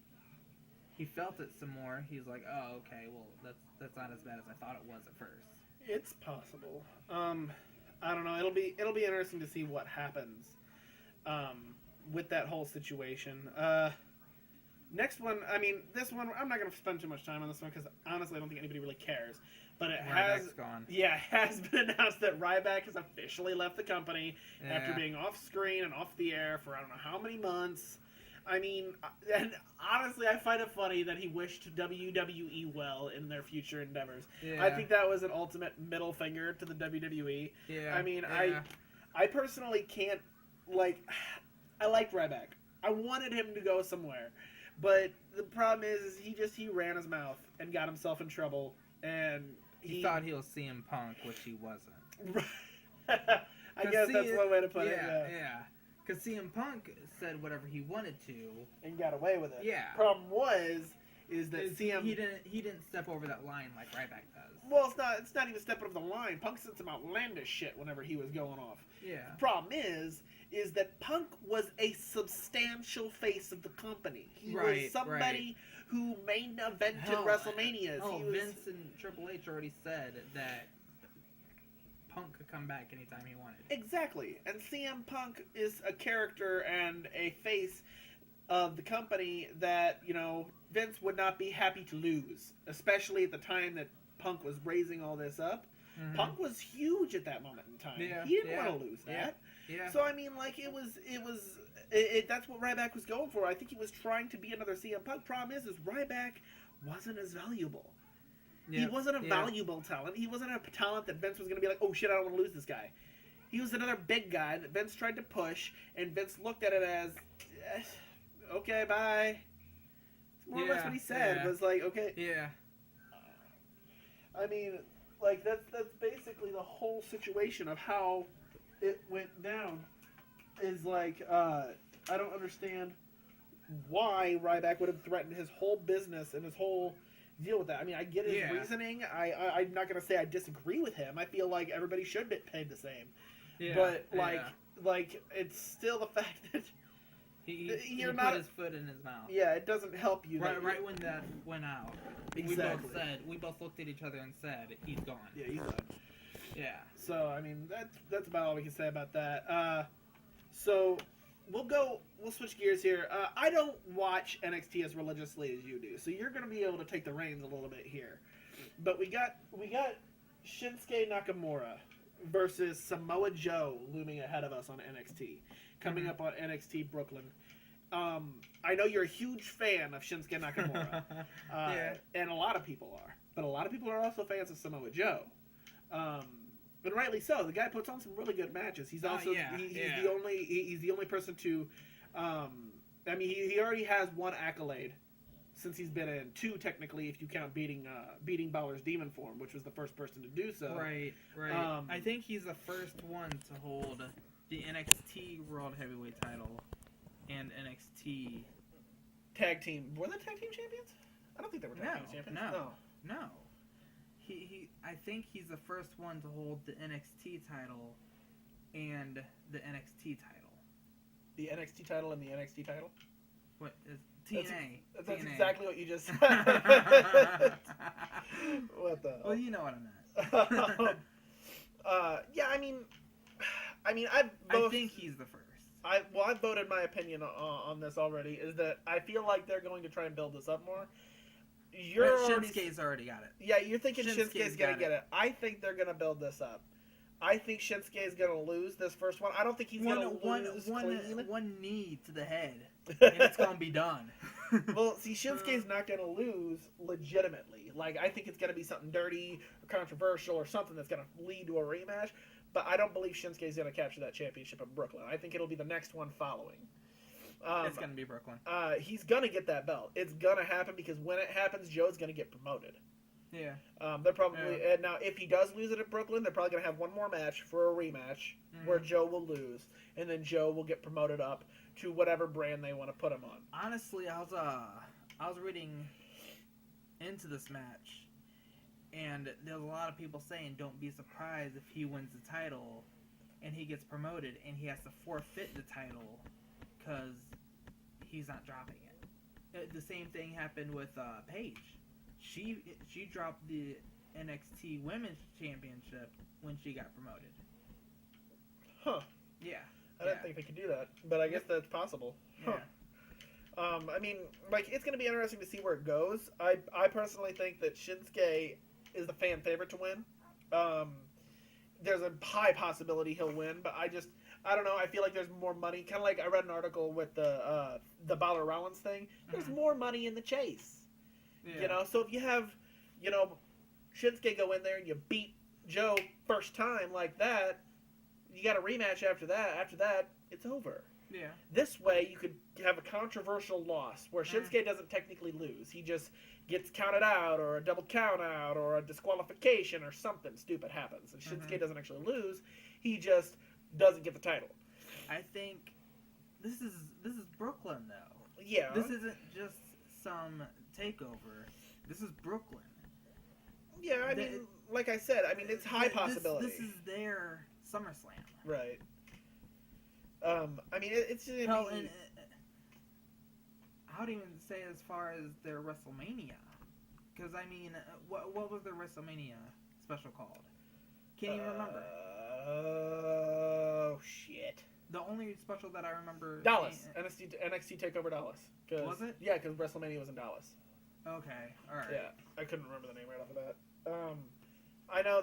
felt it some more, he's like, oh, okay, well, that's not as bad as I thought it was at first. It's possible. I don't know. It'll be interesting to see what happens with that whole situation. Next one, I mean, this one, I'm not going to spend too much time on this one because honestly, I don't think anybody really cares. But Ryback's gone. Yeah, it has been announced that Ryback has officially left the company after being off screen and off the air for I don't know how many months. I mean, and honestly, I find it funny that he wished WWE well in their future endeavors. Yeah. I think that was an ultimate middle finger to the WWE. Yeah. I mean, I personally can't, like, I liked Ryback. I wanted him to go somewhere. But the problem is he ran his mouth and got himself in trouble. And he thought he was CM Punk, which he wasn't. I guess that's one way to put it. Yeah. Because CM Punk said whatever he wanted to and got away with it. Yeah. Problem is that CM he didn't step over that line like Ryback does. Well, it's not even stepping over the line. Punk said some outlandish shit whenever he was going off. Yeah. The problem is that Punk was a substantial face of the company. He was somebody who main evented WrestleManias. Vince and Triple H already said that Punk could come back anytime he wanted. Exactly. And CM Punk is a character and a face of the company that, you know, Vince would not be happy to lose, especially at the time that Punk was raising all this up. Mm-hmm. Punk was huge at that moment in time. Yeah, he didn't want to lose that. Yeah. So I mean, like, that's what Ryback was going for. I think he was trying to be another CM Punk. Problem is Ryback wasn't as valuable. Yep. He wasn't a valuable talent. He wasn't a talent that Vince was going to be like, oh shit, I don't want to lose this guy. He was another big guy that Vince tried to push, and Vince looked at it as, okay, bye. It's more or less what he said. Was like, okay. Yeah. I mean, like, that's basically the whole situation of how it went down. Is like, I don't understand why Ryback would have threatened his whole business and his whole deal with that. I mean, I get his reasoning. I'm not going to say I disagree with him. I feel like everybody should get paid the same. Yeah, but, like, it's still the fact that he put his foot in his mouth. Yeah, it doesn't help you. Right when that went out. Exactly. We both looked at each other and said, he's gone. Yeah, he's gone. Yeah. So, I mean, that's about all we can say about that. So, we'll switch gears here. I don't watch NXT as religiously as you do, so you're going to be able to take the reins a little bit here. But we got Shinsuke Nakamura versus Samoa Joe looming ahead of us on NXT, coming up on NXT Brooklyn. I know you're a huge fan of Shinsuke Nakamura, and a lot of people are, but a lot of people are also fans of Samoa Joe. But rightly so. The guy puts on some really good matches. He's also he's the only person to. I mean, he already has one accolade since he's been in, two technically if you count beating Balor's Demon Form, which was the first person to do so. Right. I think he's the first one to hold the NXT World Heavyweight title and NXT Tag Team. Were they Tag Team champions? I don't think they were Tag Team champions. No. I think he's the first one to hold the NXT title and the NXT title. The NXT title and the NXT title? What is TNA? That's exactly what you just said. What the hell? Well, you know what I meant. Yeah, I mean, I think he's the first. I've voted my opinion on this already. Is that I feel like they're going to try and build this up more. Shinsuke's already got it. Yeah, you're thinking Shinsuke's going to get it. I think they're going to build this up. I think Shinsuke is going to lose this first one. I don't think he's going to lose clean. One knee to the head, and it's going to be done. Well, see, Shinsuke's not going to lose legitimately. Like, I think it's going to be something dirty or controversial or something that's going to lead to a rematch. But I don't believe Shinsuke's going to capture that championship in Brooklyn. I think it'll be the next one following. It's going to be Brooklyn. He's going to get that belt. It's going to happen because when it happens, Joe's going to get promoted. Yeah. They're probably and now if he does lose it at Brooklyn, they're probably going to have one more match for a rematch where Joe will lose, and then Joe will get promoted up to whatever brand they want to put him on. Honestly, I was reading into this match, and there's a lot of people saying don't be surprised if he wins the title and he gets promoted and he has to forfeit the title because he's not dropping it. The same thing happened with Paige. She dropped the NXT Women's Championship when she got promoted. Huh. Yeah. I didn't think they could do that, but I guess that's possible. Huh. Yeah. I mean, like, it's going to be interesting to see where it goes. I personally think that Shinsuke is the fan favorite to win. There's a high possibility he'll win, but I don't know. I feel like there's more money. Kind of like I read an article with the Balor Rollins thing. There's more money in the chase. Yeah. You know, so if you have, Shinsuke go in there and you beat Joe first time like that, you got a rematch after that. After that, it's over. Yeah. This way, you could have a controversial loss where Shinsuke doesn't technically lose. He just gets counted out, or a double count out, or a disqualification, or something stupid happens. And Shinsuke doesn't actually lose. He just doesn't get the title. I think this is Brooklyn, though. Yeah. This isn't just some takeover. This is Brooklyn. Yeah, I mean, like I said, it's high possibility. This is their SummerSlam. Right. It's just... Hell, and I would even say as far as their WrestleMania. Because, what was their WrestleMania special called? Can't even remember. Oh, shit. The only special that I remember... Dallas. NXT TakeOver Dallas. Was it? Yeah, because WrestleMania was in Dallas. Okay, alright. Yeah, I couldn't remember the name right off of that. I know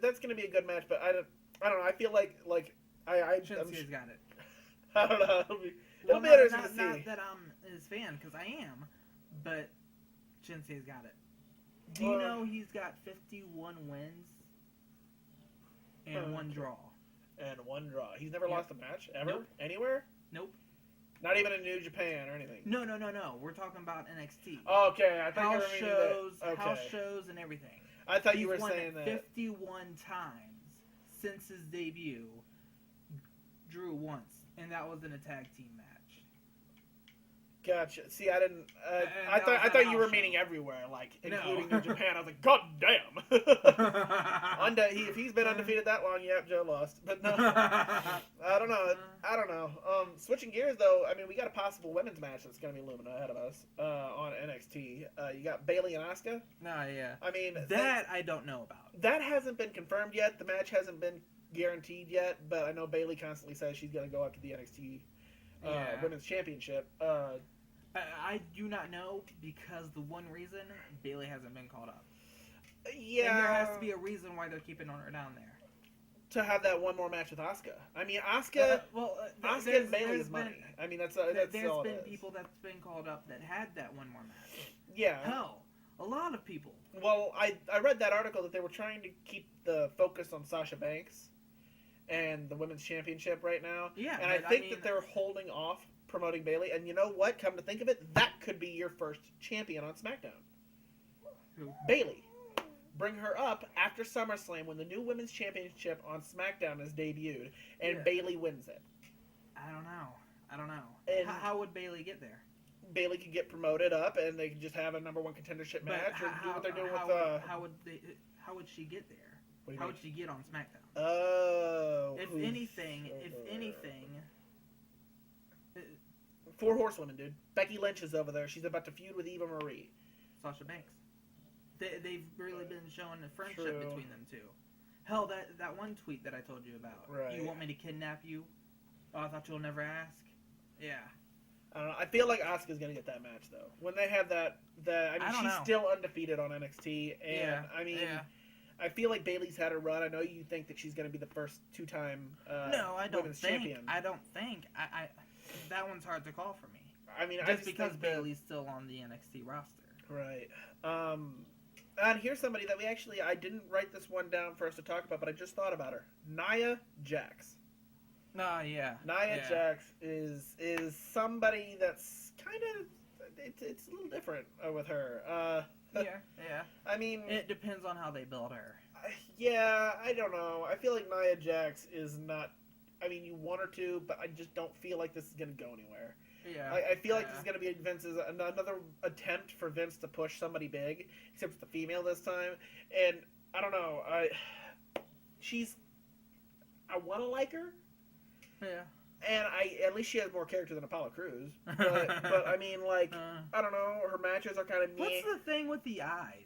that's going to be a good match, but I don't know. I feel like Shinsuke's got it. I don't know. It'll be interesting to see. Not that I'm his fan, because I am, but Shinsuke's got it. Do you know he's got 51 wins and 1 draw? And 1 draw. He's never lost a match, ever? Nope. Anywhere? Nope. Not even in New Japan or anything? No. We're talking about NXT. Okay, I thought you were house shows and everything. I thought you were saying that. 51 times since his debut. Drew once, and that was in a tag team match. Gotcha. See, I didn't. And I that was thought at a you were house meaning show. everywhere, like No. including New Japan. I was like, God damn. If he's been undefeated that long, yep, Joe lost. But no, I don't know. Switching gears though, I mean, we got a possible women's match that's going to be looming ahead of us on NXT. You got Bayley and Asuka. No, yeah. I mean, That I don't know about. that hasn't been confirmed yet. The match hasn't been guaranteed yet, but I know Bayley constantly says she's going to go after the NXT Women's Championship. I do not know because the one reason Bayley hasn't been called up. Yeah. And there has to be a reason why they're keeping her down there. To have that one more match with Asuka. I mean, Asuka There's and Bayley is been- money. I mean, that's There's all been it is. people that's been called up that had that one more match. Yeah. Hell, a lot of people. Well, I read that article that they were trying to keep the focus on Sasha Banks and the Women's Championship right now. Yeah, And I but think that they're holding off promoting Bayley. And you know what? Come to think of it, that could be your first champion on SmackDown. Who? Bayley. Bring her up after SummerSlam when the new Women's Championship on SmackDown is debuted, and Yeah. Bayley wins it. I don't know. And- How would Bayley get there? Bayley could get promoted up, and they could just have a number one contendership match, or do what they're doing with. How would she get there? What do you How mean? would she get on SmackDown? Oh. If anything, Four horsewomen, dude. Becky Lynch is over there. She's about to feud with Eva Marie. Sasha Banks. They've really been showing a friendship True. between them two. Hell, that one tweet that I told you about. Right. You want me to kidnap you? Oh, I thought you'll never ask. Yeah. I don't know. I feel like Asuka's gonna get that match though. When they have that, I mean, I don't she's know. still undefeated on NXT, and Yeah. I mean, Yeah. I feel like Bayley's had a run. I know you think that she's gonna be the first two-time No, I don't women's think. champion. I don't think. I that one's hard to call for me. I mean, Just because think that- Bayley's still on the NXT roster. Right. And here's somebody that I didn't write this one down for us to talk about, but I just thought about her. Nia Jax. No, yeah. Nia Jax is somebody that's kind of it's a little different with her. Yeah. I mean, It depends on how they build her. yeah, I don't know. I feel like Nia Jax is not. I mean, you want her to, but I just don't feel like this is going to go anywhere. Yeah. I feel like this is going to be Vince's another attempt for Vince to push somebody big, except it's the female this time. And I don't know. I want to like her. Yeah. And at least she has more character than Apollo Crews. But I mean, like, I don't know. Her matches are kind of meh. What's the thing with the eyes?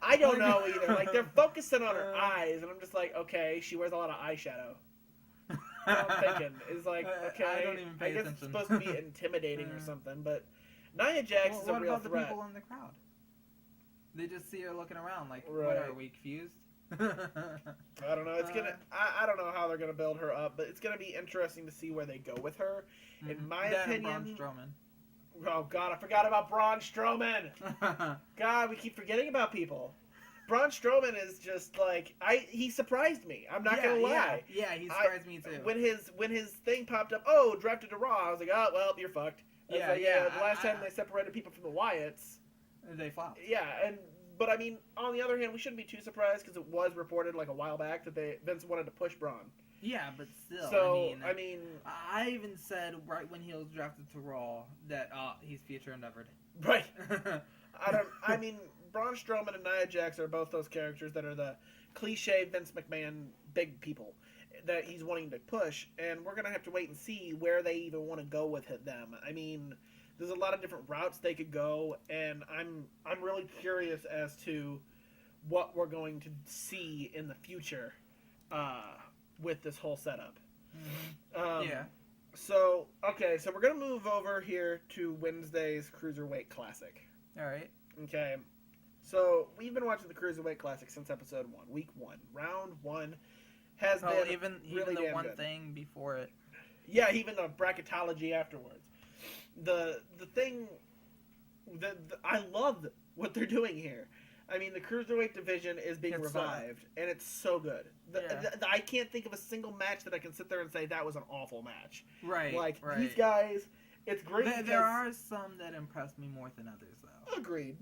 I don't know either. Like, they're focusing on her eyes, and I'm just like, okay, she wears a lot of eyeshadow. That's what I'm thinking is like, okay, I don't even pay guess attention. it's supposed to be intimidating or something. But Nia Jax is a What real about the threat. people in the crowd? They just see her looking around like, Right. what are we, confused? I don't know. It's gonna. I don't know how they're gonna build her up, but it's gonna be interesting to see where they go with her. In my That and opinion, Braun oh god, I forgot about Braun Strowman. Strowman. God, we keep forgetting about people. Braun Strowman is just like he surprised me. I'm not gonna lie. Yeah, he surprised me too. When his thing popped up, oh, drafted to Raw. I was like, oh well, you're fucked. The last time they separated people from the Wyatts. They flopped. Yeah, but I mean, on the other hand, we shouldn't be too surprised because it was reported like a while back that Vince wanted to push Braun. Yeah, but still. So I mean, I even said right when he was drafted to Raw that he's future endeavored. right. I mean, Braun Strowman and Nia Jax are both those characters that are the cliche Vince McMahon big people that he's wanting to push, and we're gonna have to wait and see where they even want to go with them. I mean, there's a lot of different routes they could go, and I'm really curious as to what we're going to see in the future with this whole setup. Mm-hmm. So we're gonna move over here to Wednesday's Cruiserweight Classic. All right. Okay, so we've been watching the Cruiserweight Classic since episode 1, week 1, round 1 has been even really the damn one good. thing before it. Yeah, even the bracketology afterwards. The thing that I love what they're doing here. I mean, the Cruiserweight division is being revived, and it's so good. I can't think of a single match that I can sit there and say that was an awful match. Right. Like, right. these guys, it's great There are some that impressed me more than others, though. Agreed.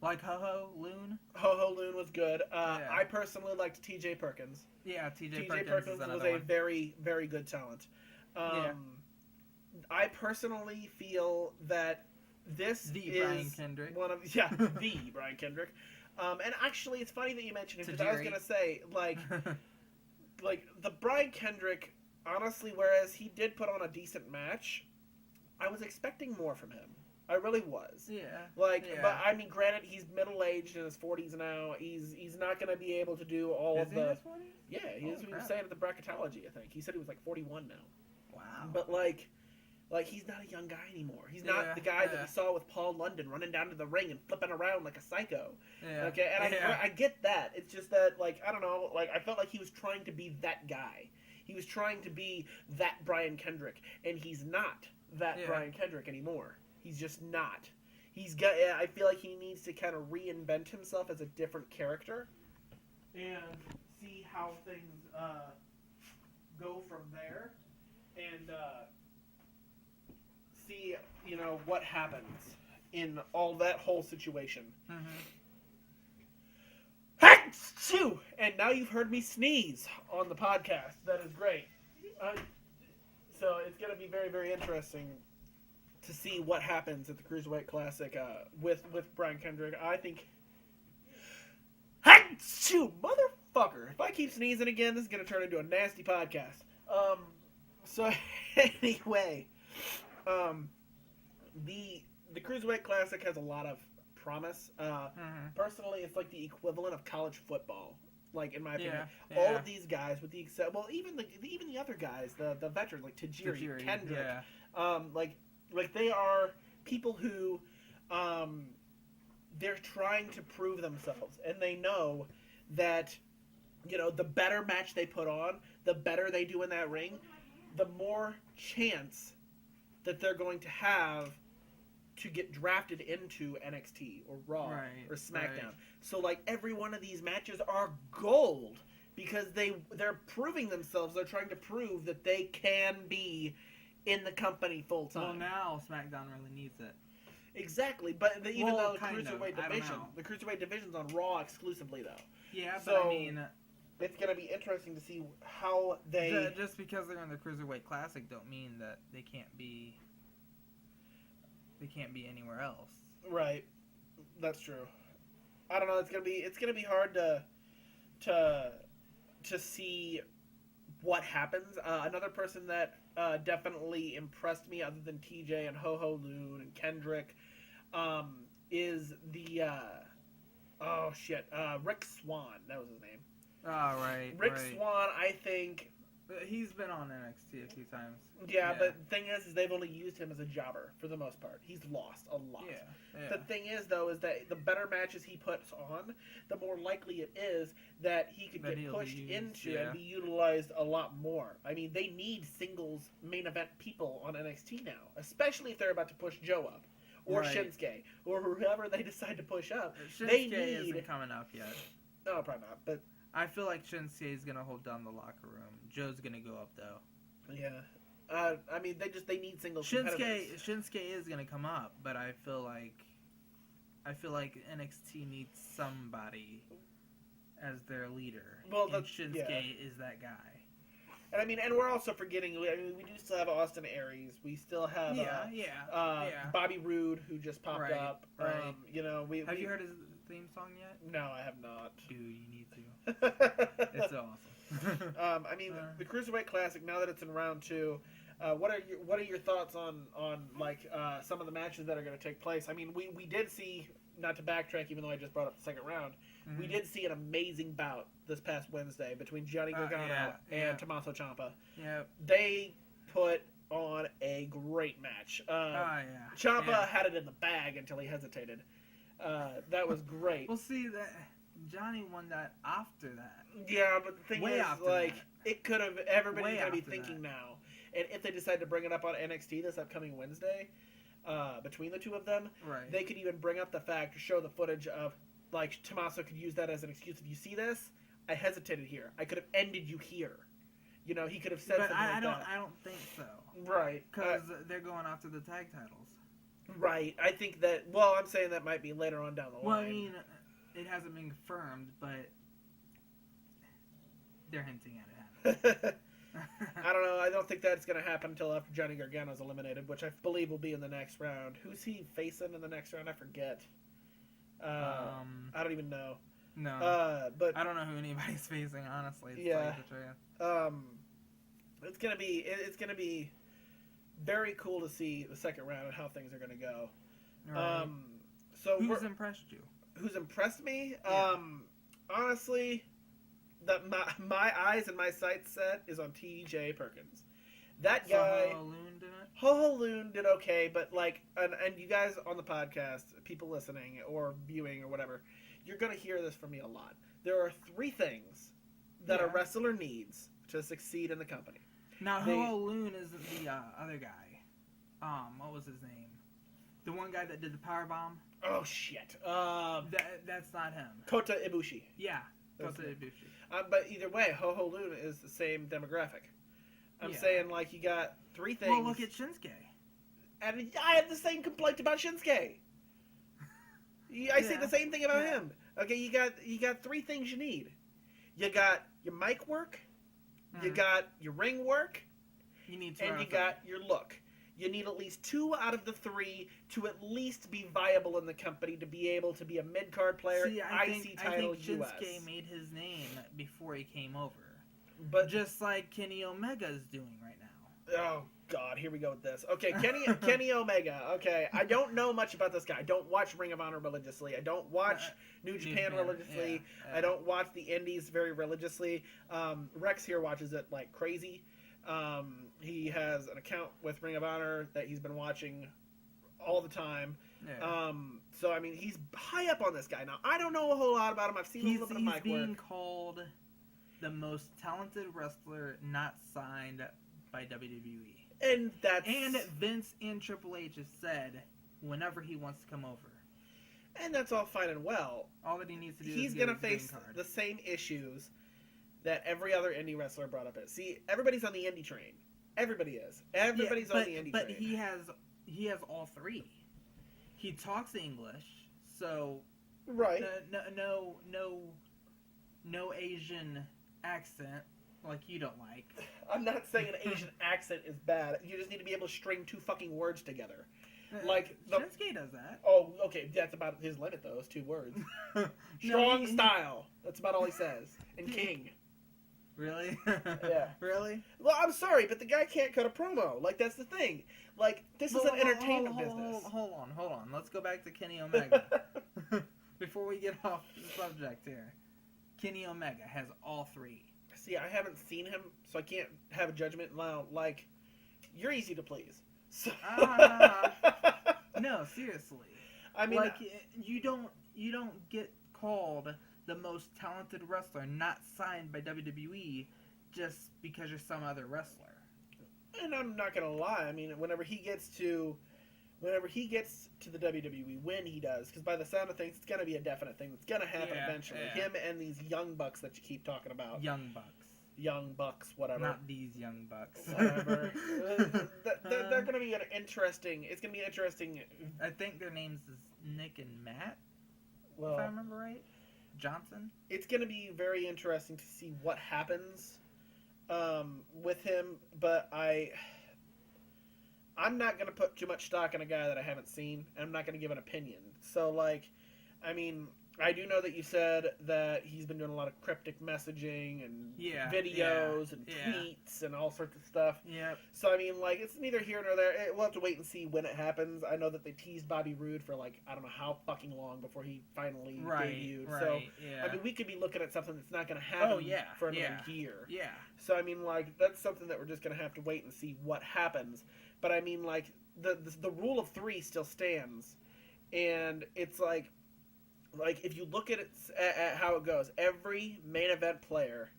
Like Ho-Ho Loon. Ho-Ho Loon was good. I personally liked T.J. Perkins. Yeah, T.J. T.J. Perkins is was another a one. very, very good talent. I personally feel that this is Brian Kendrick. the Brian Kendrick. And actually, it's funny that you mentioned him because I was gonna say like the Brian Kendrick. Honestly, whereas he did put on a decent match, I was expecting more from him. I really was. Yeah. But I mean, granted, he's middle aged in his 40s now. He's not gonna be able to do all of the. Yeah, he was saying at the bracketology. I think he said he was like 41 now. Wow. But like he's not a young guy anymore. He's not the guy that we saw with Paul London running down to the ring and flipping around like a psycho. Yeah. Okay, and I get that. It's just that I don't know. I felt like he was trying to be that guy. He was trying to be that Brian Kendrick, and he's not that Brian Kendrick anymore. He's just not. I feel like he needs to kind of reinvent himself as a different character and see how things go from there, and see what happens in all that whole situation. And now you've heard me sneeze on the podcast. That is great. So it's going to be very, very interesting to see what happens at the Cruiserweight Classic with Brian Kendrick. I think... Motherfucker! If I keep sneezing again, this is going to turn into a nasty podcast. So anyway, the Cruiserweight Classic has a lot of promise. Personally, it's like the equivalent of college football. Like, in my opinion, all of these guys, with the except, even the other guys, the veterans like Tajiri, Kendrick, like they are people who, they're trying to prove themselves, and they know that, the better match they put on, the better they do in that ring, the more chance that they're going to have to get drafted into NXT or Raw or SmackDown. Right. So like every one of these matches are gold because they're proving themselves. They're trying to prove that they can be in the company full time. Well, now SmackDown really needs it. Exactly, but even though the Cruiserweight division's on Raw exclusively though. Yeah, but I mean, it's going to be interesting to see how they... Just because they're in the Cruiserweight Classic don't mean that they can't be anywhere else. Right. That's true. I don't know, it's going to be hard to see what happens. Another person that definitely impressed me other than TJ and Ho-Ho Loon and Kendrick is the Rick Swann. That was his name. Oh, right. Rick Swann, I think... He's been on NXT a few times. Yeah, but the thing is they've only used him as a jobber for the most part. He's lost a lot. Yeah. The thing is, though, is that the better matches he puts on, the more likely it is that he could get pushed into and be utilized a lot more. I mean, they need singles main event people on NXT now, especially if they're about to push Joe up. Or Shinsuke. Or whoever they decide to push up. Shinsuke isn't coming up yet. No, probably not, but... I feel like Shinsuke is going to hold down the locker room. Joe's going to go up, though. Yeah. I mean, they need singles competitors. Shinsuke is going to come up, but I feel like NXT needs somebody as their leader. Well, and Shinsuke is that guy. And I mean, and we're also forgetting. We do still have Austin Aries. We still have Bobby Roode, who just popped up. Right. Have you heard his theme song yet? No, I have not. Dude, you need to. It's awesome. I mean, the Cruiserweight Classic. Now that it's in round 2, what are your thoughts on some of the matches that are going to take place? I mean, we did see, not to backtrack, even though I just brought up the second round, we did see an amazing bout this past Wednesday between Johnny Gargano and Tommaso Ciampa. Yeah. They put on a great match. Ciampa had it in the bag until he hesitated. That was great. Well, see, that Johnny won that after that. Yeah, but the thing is, it could have, everybody's going to be thinking now. And if they decide to bring it up on NXT this upcoming Wednesday, between the two of them, they could even bring up the fact, show the footage of, Tommaso could use that as an excuse. If you see this, I hesitated here. I could have ended you here. He could have said something like that. I don't think so. Right. Because they're going after the tag titles. Right. I think that, I'm saying that might be later on down the line. Well, I mean, it hasn't been confirmed, but they're hinting at it. I don't know. I don't think that's going to happen until after Johnny Gargano's eliminated, which I believe will be in the next round. Who's he facing in the next round? I forget. I don't even know. No. But I don't know who anybody's facing, honestly. Yeah. It's gonna be very cool to see the second round and how things are gonna go. Right. So who's impressed you? Who's impressed me? Yeah. Honestly, my eyes and my sights set is on T.J. Perkins. That guy. Ho Loon did okay, but like, and you guys on the podcast, people listening or viewing or whatever, you're gonna hear this from me a lot. There are 3 things that a wrestler needs to succeed in the company. Now, Ho Loon is the other guy. What was his name? The one guy that did the powerbomb? Oh, shit. That's not him. Kota Ibushi. Yeah, Kota Ibushi. But either way, Ho Loon is the same demographic. I'm saying, like, you got 3 things. Well, look at Shinsuke. And I have the same complaint about Shinsuke. I say the same thing about him. Okay, you got 3 things you need. You got your mic work, you got your ring work, and you got your look. You need at least 2 out of the 3 to at least be viable in the company to be able to be a mid-card player, IC title, US. Shinsuke made his name before he came over. But just like Kenny Omega is doing right now. Oh, God, here we go with this. Okay, Kenny Omega. Okay, I don't know much about this guy. I don't watch Ring of Honor religiously. I don't watch New Japan religiously. Yeah. I don't watch the Indies very religiously. Reks here watches it like crazy. He has an account with Ring of Honor that he's been watching all the time. Yeah. So, I mean, he's high up on this guy. Now, I don't know a whole lot about him. I've seen a little bit of mic work. He's being called the most talented wrestler not signed by WWE. And Vince and Triple H have said whenever he wants to come over. And that's all fine and well. All that he needs to do he's is going to face the same issues that every other indie wrestler brought up. See, everybody's on the indie train. Everybody is. Everybody's on the indie train. But he has all 3. He talks English, so right. No Asian accent like you don't like. I'm not saying an Asian accent is bad. You just need to be able to string 2 fucking words together. Like Shinsuke does that. Oh, okay. That's about his limit, though. It's 2 words. Strong style. That's about all he says. And king. Really? Yeah. Really? Well, I'm sorry, but the guy can't cut a promo. Like, that's the thing. Like, this is an entertainment business. Hold on. Let's go back to Kenny Omega. Before we get off the subject here. Kenny Omega has all 3. See, I haven't seen him, so I can't have a judgment. Now, like, you're easy to please. So... no, seriously. I mean, like, you don't get called the most talented wrestler not signed by WWE just because you're some other wrestler. And I'm not gonna lie. I mean, whenever he gets to the WWE, when he does, because by the sound of things, it's gonna be a definite thing. It's gonna happen eventually. Yeah. Him and these young bucks that you keep talking about. Young bucks, whatever. Not these young bucks. Whatever. They're gonna be interesting. It's gonna be interesting. I think their names is Nick and Matt. Well, if I remember right. Johnson. It's gonna be very interesting to see what happens with him, but I'm not going to put too much stock in a guy that I haven't seen. I'm not going to give an opinion. So, like, I mean, I do know that you said that he's been doing a lot of cryptic messaging and videos and tweets and all sorts of stuff. Yep. So, I mean, like, it's neither here nor there. We'll have to wait and see when it happens. I know that they teased Bobby Roode for, like, I don't know how fucking long before he finally debuted. So, I mean, we could be looking at something that's not going to happen for another year. Yeah. So, I mean, like, that's something that we're just going to have to wait and see what happens. But, I mean, like, the rule of 3 still stands. And it's like if you look at it at how it goes, every main event player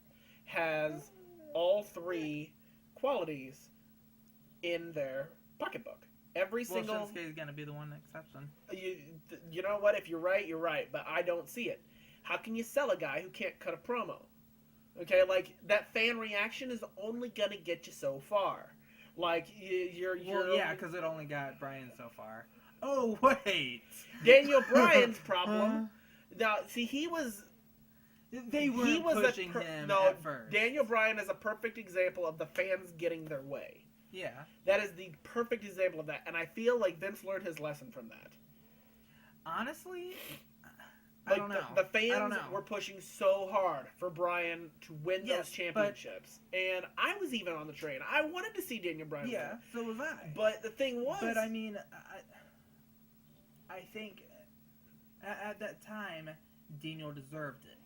has all 3 qualities in their pocketbook. Every single. Shinsuke is gonna be the one exception. You know what? If you're right, you're right. But I don't see it. How can you sell a guy who can't cut a promo? Okay, like that fan reaction is only gonna get you so far. Like you're because it only got Bryan so far. Oh, wait. Daniel Bryan's problem. Now, see, he was They were pushing him at first. Daniel Bryan is a perfect example of the fans getting their way. Yeah. That is the perfect example of that, and I feel like Vince learned his lesson from that. Honestly, I don't know. The fans were pushing so hard for Bryan to win those championships, and I was even on the train. I wanted to see Daniel Bryan win. Yeah, so was I. But the thing was... But, I mean, I think at that time, Daniel deserved it.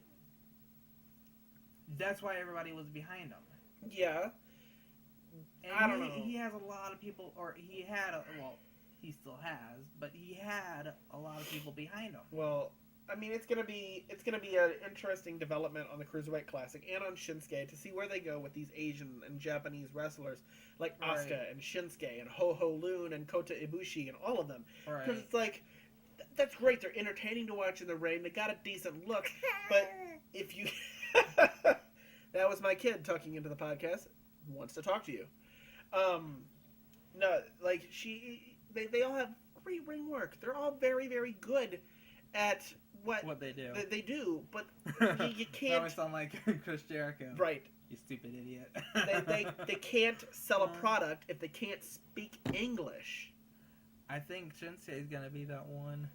That's why everybody was behind him. Yeah. And I don't know. He has a lot of people, or he had, he still has, but he had a lot of people behind him. Well, I mean, it's gonna be an interesting development on the Cruiserweight Classic and on Shinsuke to see where they go with these Asian and Japanese wrestlers like Asuka and Shinsuke and Ho Ho Lun and Kota Ibushi and all of them. Because it's like, that's great. They're entertaining to watch in the ring. They got a decent look. But if you... That was my kid talking into the podcast. Wants to talk to you. No, like, they all have great ring work. They're all very, very good at what they do. They do, but you can't... That would sound like Chris Jericho. Right. You stupid idiot. they can't sell a product if they can't speak English. I think Shinsuke is going to be that one.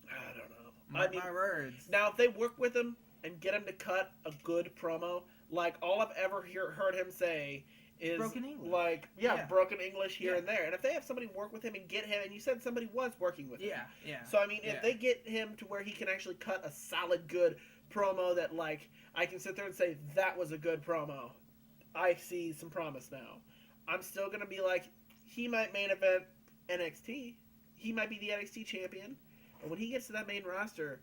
I don't know. My words. Now, if they work with him and get him to cut a good promo, like all I've ever heard him say is broken English. Like, broken English here and there. And if they have somebody work with him and get him, and you said somebody was working with him. Yeah. So, I mean, if they get him to where he can actually cut a solid, good promo that, like, I can sit there and say, that was a good promo. I see some promise now. I'm still going to be like, he might main event NXT. He might be the NXT champion. And when he gets to that main roster,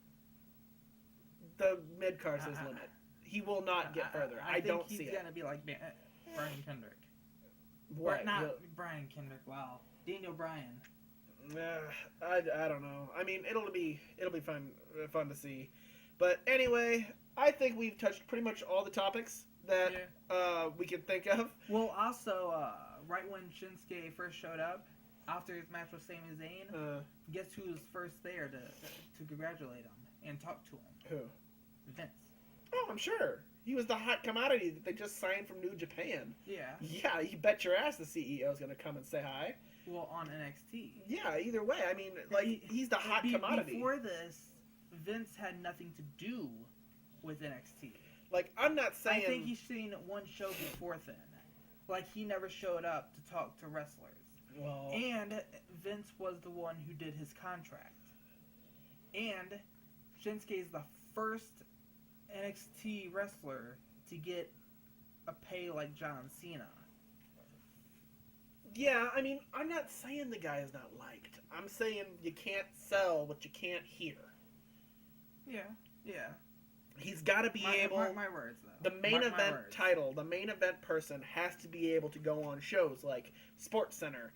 the mid-card's his limit. He will not get further. I don't see it. He's going to be like Brian Kendrick. What? Or not Brian Kendrick, wow. Daniel Bryan. I don't know. I mean, it'll be fun to see. But anyway, I think we've touched pretty much all the topics that we can think of. Well, also, right when Shinsuke first showed up, after his match with Sami Zayn, guess who was first there to congratulate him and talk to him? Who? Vince. Oh, I'm sure. He was the hot commodity that they just signed from New Japan. Yeah. Yeah, you bet your ass the CEO's going to come and say hi. Well, on NXT. Yeah, either way. I mean, like, he's the hot commodity. Before this, Vince had nothing to do with NXT. Like, I'm not saying... I think he's seen one show before then. Like, he never showed up to talk to wrestlers. Well... And Vince was the one who did his contract. And Shinsuke is the first NXT wrestler to get a pay like John Cena. Yeah, I mean, I'm not saying the guy is not liked. I'm saying you can't sell what you can't hear. Yeah. He's got to be able... Mark my words, though. The main event title, the main event person has to be able to go on shows like SportsCenter,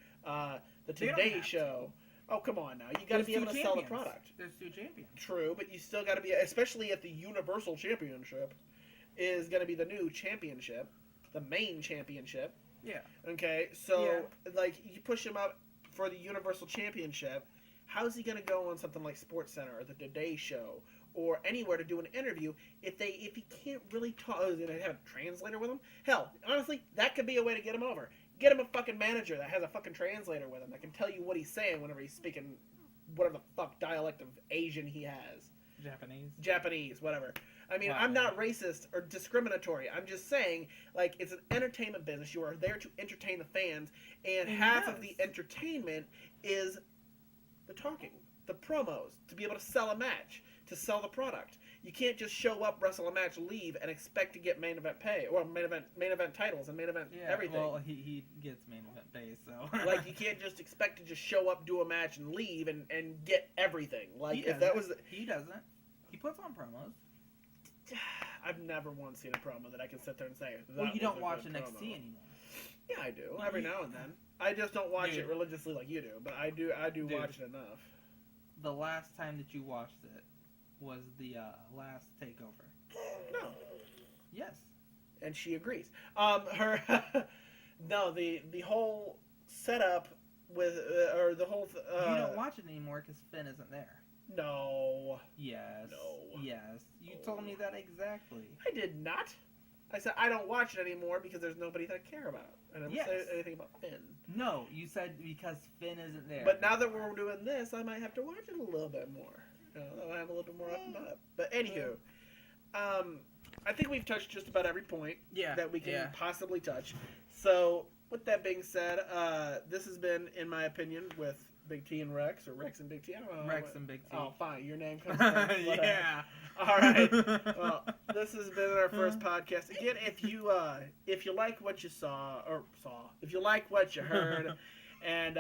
the Today Show. Oh, come on now. You got to be able to sell the product. There's two champions. True, but you still got to be... Especially if the Universal Championship is going to be the new championship, the main championship. Yeah. Okay, so, like, you push him up for the Universal Championship, how's he going to go on something like SportsCenter or the Today Show or anywhere to do an interview if he can't really talk? Oh, is he going to have a translator with him? Hell, honestly, that could be a way to get him over. Get him a fucking manager that has a fucking translator with him that can tell you what he's saying whenever he's speaking whatever the fuck dialect of Asian he has. Japanese, whatever. I mean, I'm not racist or discriminatory. I'm just saying, like, it's an entertainment business. You are there to entertain the fans, and half of the entertainment is the talking, the promos, to be able to sell a match, to sell the product. You can't just show up, wrestle a match, leave, and expect to get main event pay, or main event titles and main event everything. Well, he gets main event pay, so... Like, you can't just expect to just show up, do a match, and leave, and get everything. Like, He doesn't. He puts on promos. I've never once seen a promo that I can sit there and say. Well, you don't watch NXT anymore. Yeah, I do. Every now and then. I just don't watch it religiously like you do, but I do watch it enough. The last time that you watched it was the last takeover. No. Yes. And she agrees. No, the whole setup with or the whole. You don't watch it anymore because Finn isn't there. No. Yes. No. Yes. You told me that exactly. I did not. I said I don't watch it anymore because there's nobody that I care about. I didn't say anything about Finn. No, you said because Finn isn't there. But now that we're doing this, I might have to watch it a little bit more. I have a little bit more up and up. But anywho, I think we've touched just about every point that we can possibly touch. So with that being said, this has been, in my opinion, with BigT and Reks, or Reks and BigT. I don't know. Reks and BigT. Oh, fine. Your name comes first. Yeah. All right. Well, this has been our first podcast. Again, if you like what you if you like what you heard, and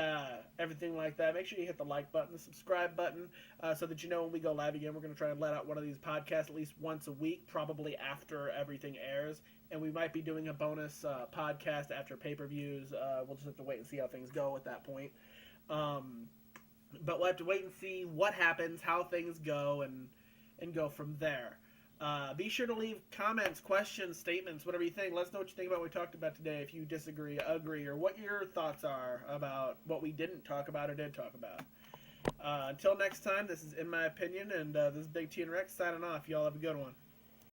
everything like that, make sure you hit the like button, the subscribe button, so that you know when we go live again. We're going to try and let out one of these podcasts at least once a week, probably after everything airs. And we might be doing a bonus podcast after pay-per-views. We'll just have to wait and see how things go at that point. But we'll have to wait and see what happens, how things go, and go from there. Be sure to leave comments, questions, statements, whatever you think. Let us know what you think about what we talked about today. If you disagree, agree, or what your thoughts are about what we didn't talk about or did talk about. Until next time, this is In My Opinion, and this is BigT and Reks signing off. Y'all have a good one.